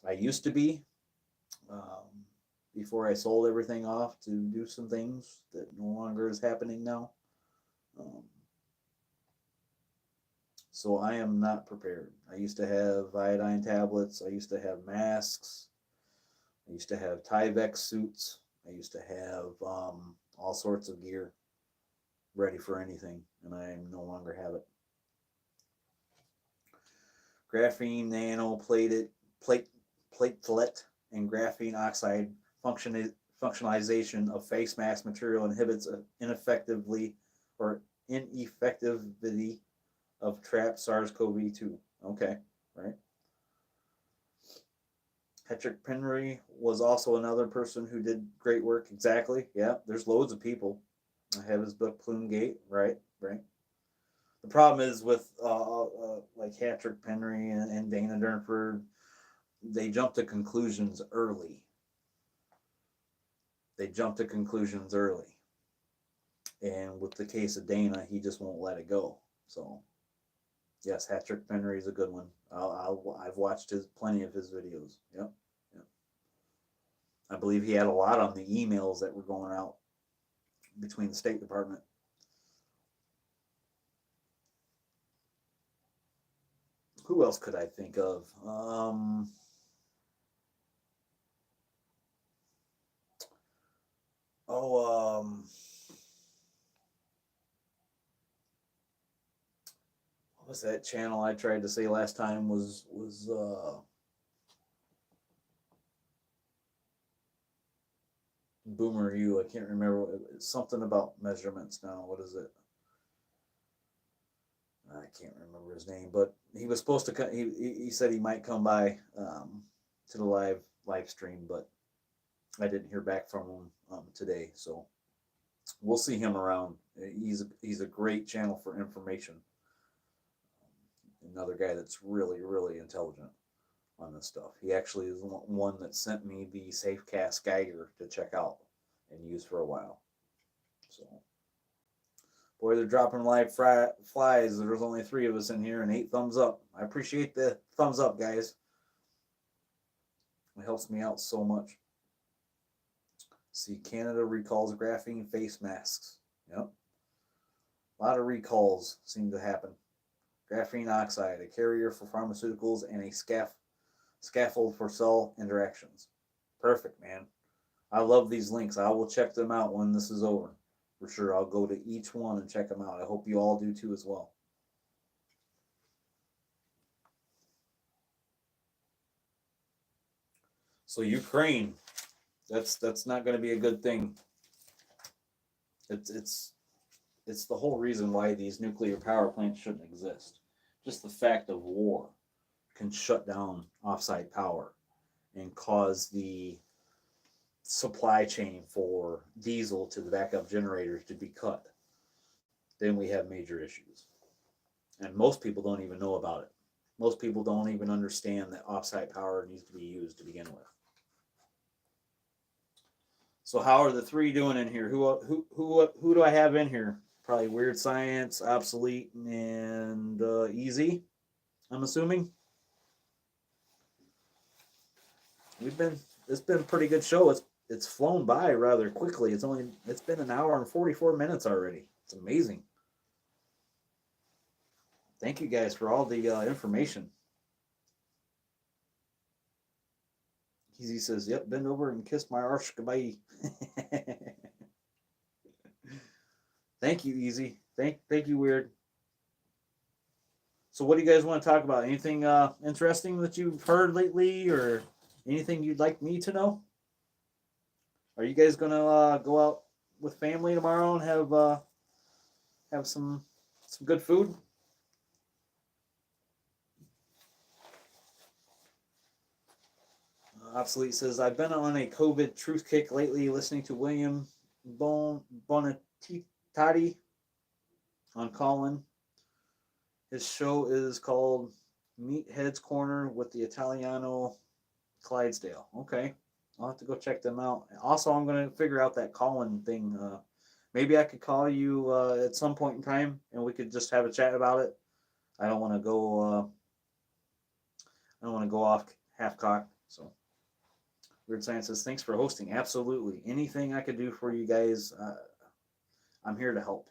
I used to be, before I sold everything off to do some things that no longer is happening now. So I am not prepared. I used to have iodine tablets. I used to have masks. I used to have Tyvek suits. I used to have all sorts of gear ready for anything, and I no longer have it. Graphene platelet and graphene oxide functionalization of face mask material inhibits ineffectively or ineffectivity of trapped SARS-CoV-2. Okay, right. Patrick Penry was also another person who did great work. Exactly. Yeah, there's loads of people. I have his book Plume Gate. Right, right. The problem is with like Patrick Penry and Dana Durnford, they jump to conclusions early. They jump to conclusions early. And with the case of Dana, he just won't let it go. So, yes, Patrick Penry is a good one. I've watched plenty of his videos. Yep, yep. I believe he had a lot on the emails that were going out between the State Department. Who else could I think of? What was that channel I tried to say last time was Boomer U. I can't remember. It's something about measurements now. What is it? I can't remember his name, but he was supposed to. He said he might come by to the live stream, but I didn't hear back from him today. So we'll see him around. He's a great channel for information. Another guy that's really intelligent on this stuff. He actually is one that sent me the SafeCast Geiger to check out and use for a while. So, boy, they're dropping live flies. There's only 3 of us in here and 8 thumbs up. I appreciate the thumbs up, guys. It helps me out so much. See, Canada recalls graphene face masks. Yep. A lot of recalls seem to happen. Graphene oxide, a carrier for pharmaceuticals and a scaffold for cell interactions. Perfect, man. I love these links. I will check them out when this is over. For sure, I'll go to each one and check them out. I hope you all do too as well. So Ukraine, that's not going to be a good thing. It's the whole reason why these nuclear power plants shouldn't exist. Just the fact of war can shut down offsite power and cause the supply chain for diesel to the backup generators to be cut. Then we have major issues. And most people don't even know about it. Most people don't even understand that offsite power needs to be used to begin with. So how are the 3 doing in here? Who do I have in here? Probably Weird Science, Obsolete, and Easy. I'm assuming. It's been a pretty good show. It's flown by rather quickly. It's been an hour and 44 minutes already. It's amazing. Thank you guys for all the information. Easy says, "Yep, bend over and kiss my arse goodbye." Thank you, Easy. Thank you, Weird. So, what do you guys want to talk about? Anything interesting that you've heard lately, or anything you'd like me to know? Are you guys gonna go out with family tomorrow and have some good food? Obsolete says, I've been on a COVID truth kick lately, listening to William Bonatati on Colin. His show is called Meathead's Corner with the Italiano Clydesdale. Okay, I'll have to go check them out. Also, I'm going to figure out that Colin thing. Maybe I could call you at some point in time and we could just have a chat about it. I don't want to go. I don't want to go off half cocked. So, Weird Science says, thanks for hosting. Absolutely. Anything I could do for you guys, I'm here to help.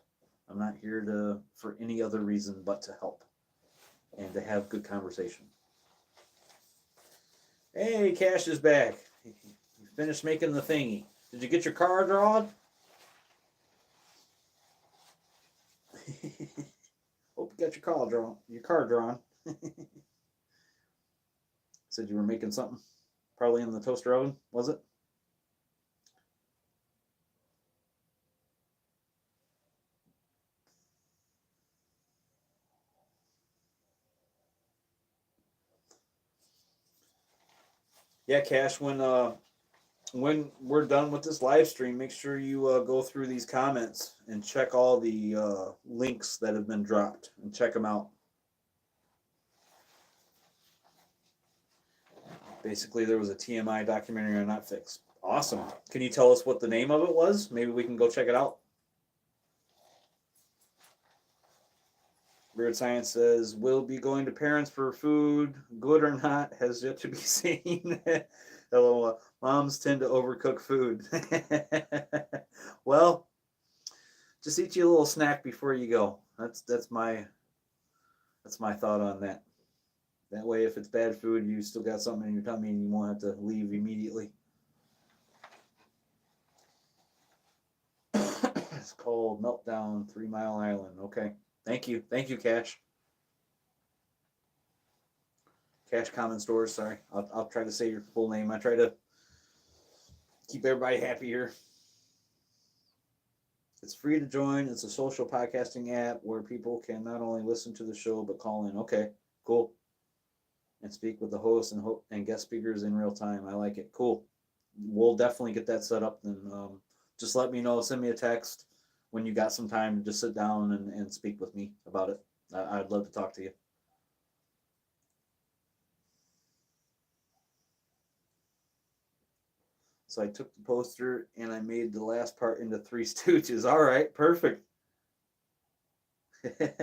I'm not here for any other reason but to help. and to have good conversation. Hey, Cash is back. You finished making the thingy. Did you get your car drawn? Hope you got your car drawn. Your car drawn. Said you were making something. Probably in the toaster oven, was it? Yeah, Cash. When we're done with this live stream, make sure you go through these comments and check all the links that have been dropped and check them out. Basically, there was a TMI documentary on Netflix. Awesome. Can you tell us what the name of it was? Maybe we can go check it out. Weird Science says, will be going to parents for food, good or not, has yet to be seen. Hello, moms tend to overcook food. Well, just eat you a little snack before you go. That's my thought on that. That way, if it's bad food, you still got something in your tummy and you won't have to leave immediately. It's called Meltdown 3 Mile Island. Okay. Thank you, Cash. Cash Common Stores. Sorry, I'll try to say your full name. I try to keep everybody happy here. It's free to join. It's a social podcasting app where people can not only listen to the show but call in. Okay, cool. And speak with the host and guest speakers in real time. I like it. Cool. We'll definitely get that set up. Then just let me know. Send me a text when you got some time to just sit down and speak with me about it. I'd love to talk to you. So I took the poster and I made the last part into Three Stooges. All right, perfect. Did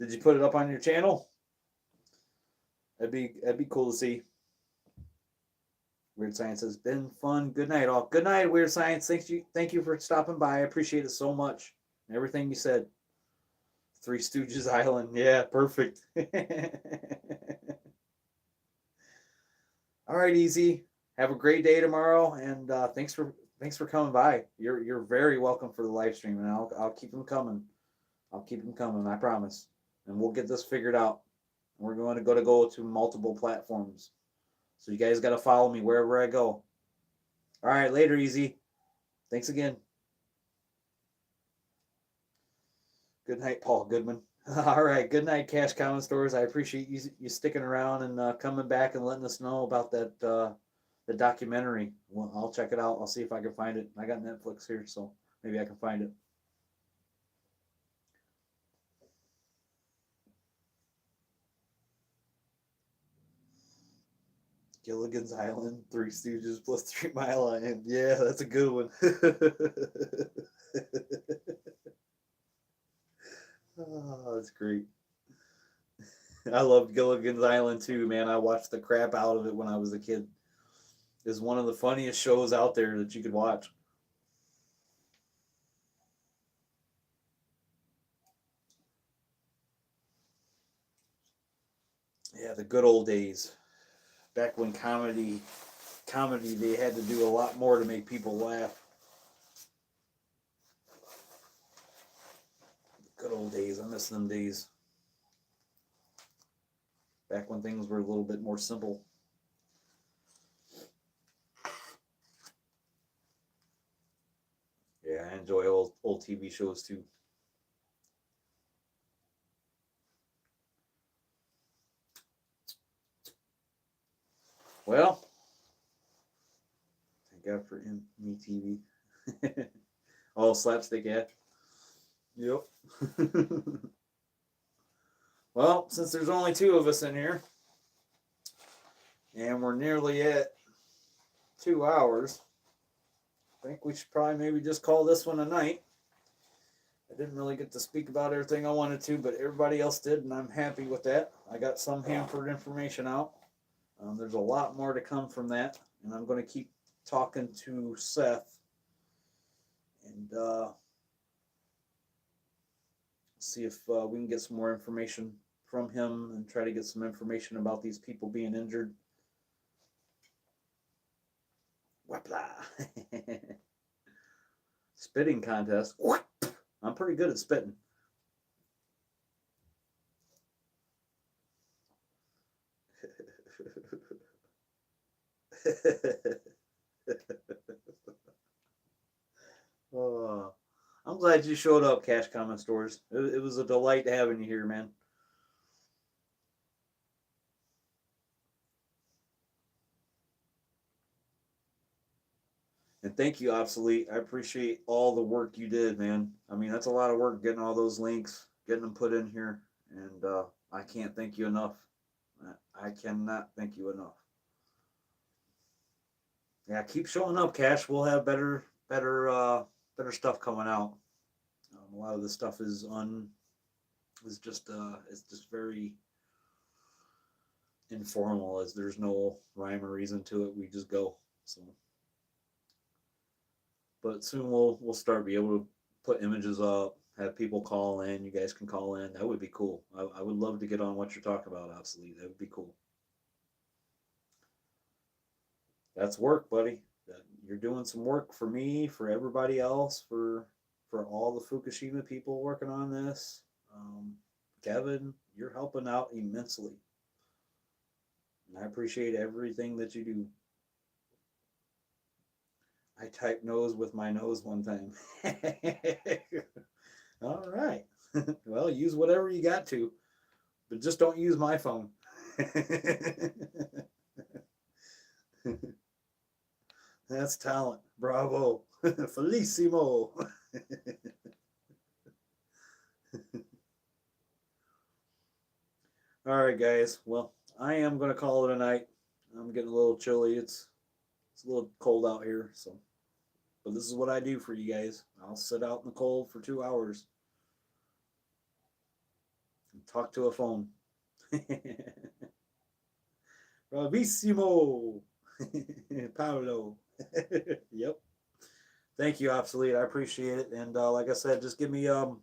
you put it up on your channel? That'd be cool to see. Weird Science has been fun. Good night, all. Good night, Weird Science. Thank you for stopping by. I appreciate it so much. Everything you said. Three Stooges Island. Yeah, perfect. All right, Easy. Have a great day tomorrow, and thanks for coming by. You're very welcome for the live stream, and I'll keep them coming. I'll keep them coming. I promise. And we'll get this figured out. We're going to go to multiple platforms. So you guys got to follow me wherever I go. All right, later, Easy. Thanks again. Good night, Paul Goodman. All right, good night, Cash Common Stores. I appreciate you sticking around and coming back and letting us know about that the documentary. Well, I'll check it out. I'll see if I can find it. I got Netflix here, so maybe I can find it. Gilligan's Island, Three Stooges plus 3 Mile Island. Yeah, that's a good one. Oh, that's great. I loved Gilligan's Island too, man. I watched the crap out of it when I was a kid. It's one of the funniest shows out there that you could watch. Yeah, the good old days. Back when comedy they had to do a lot more to make people laugh. Good old days. I miss them days. Back when things were a little bit more simple. Yeah, I enjoy old TV shows too. Well, thank God for me TV. Oh, slapstick, yeah. Yep. Well, since there's only two of us in here, and we're nearly at 2 hours, I think we should probably maybe just call this one a night. I didn't really get to speak about everything I wanted to, but everybody else did, and I'm happy with that. I got some Hanford information out. There's a lot more to come from that, and I'm going to keep talking to Seth and see if we can get some more information from him and try to get some information about these people being injured. Whapla. Spitting contest. I'm pretty good at spitting. I'm glad you showed up, Cash Comment Stores. It was a delight having you here, man. And thank you, Obsolete. I appreciate all the work you did, man. I mean, that's a lot of work getting all those links, getting them put in here, and I can't thank you enough. I cannot thank you enough. Yeah, keep showing up, Cash. We'll have better stuff coming out. A lot of the stuff is just it's just very informal, as there's no rhyme or reason to it. We just go. So, but soon we'll start be able to put images up, have people call in. You guys can call in. That would be cool. I would love to get on what you're talking about, Obsolete. That would be cool. That's work, buddy. You're doing some work for me, for everybody else, for all the Fukushima people working on this. Kevin, you're helping out immensely. And I appreciate everything that you do. I typed nose with my nose one time. All right. Well, use whatever you got to, but just don't use my phone. That's talent. Bravo. Felicissimo. All right, guys. Well, I am going to call it a night. I'm getting a little chilly. It's a little cold out here, so. But this is what I do for you guys. I'll sit out in the cold for 2 hours and talk to a phone. Bravissimo. Paolo. Yep. Thank you, Obsolete. I appreciate it. And like I said, just give me oh,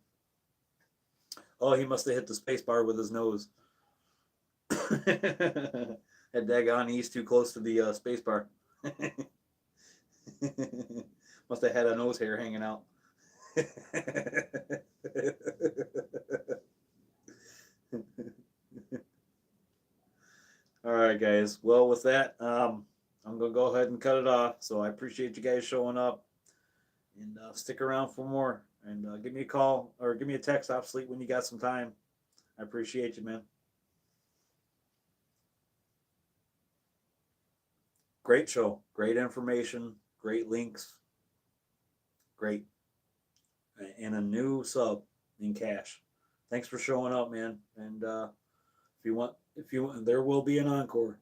he must have hit the space bar with his nose. Had daggone, he's too close to the space bar. Must have had a nose hair hanging out. All right, guys. Well, with that, I'm gonna go ahead and cut it off. So I appreciate you guys showing up, and stick around for more. And give me a call or give me a text, Obsolete, when you got some time. I appreciate you, man. Great show, great information, great links, great, and a new sub in Cash. Thanks for showing up, man. And if you want, there will be an encore.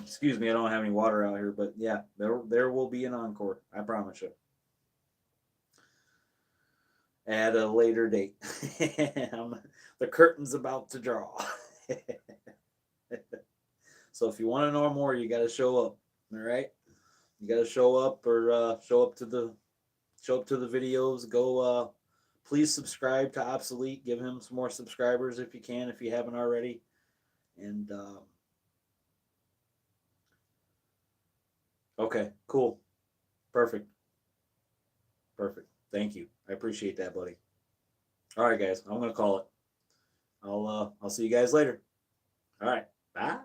Excuse me, I don't have any water out here, but yeah, there will be an encore. I promise you. At a later date. The curtain's about to draw. So if you want to know more, you got to show up. All right, you got to show up or show up to the videos. Go. Please subscribe to Obsolete. Give him some more subscribers if you can, if you haven't already. And okay, cool, perfect. Thank you. I appreciate that, buddy. All right, guys, I'm gonna call it. I'll see you guys later. All right, bye.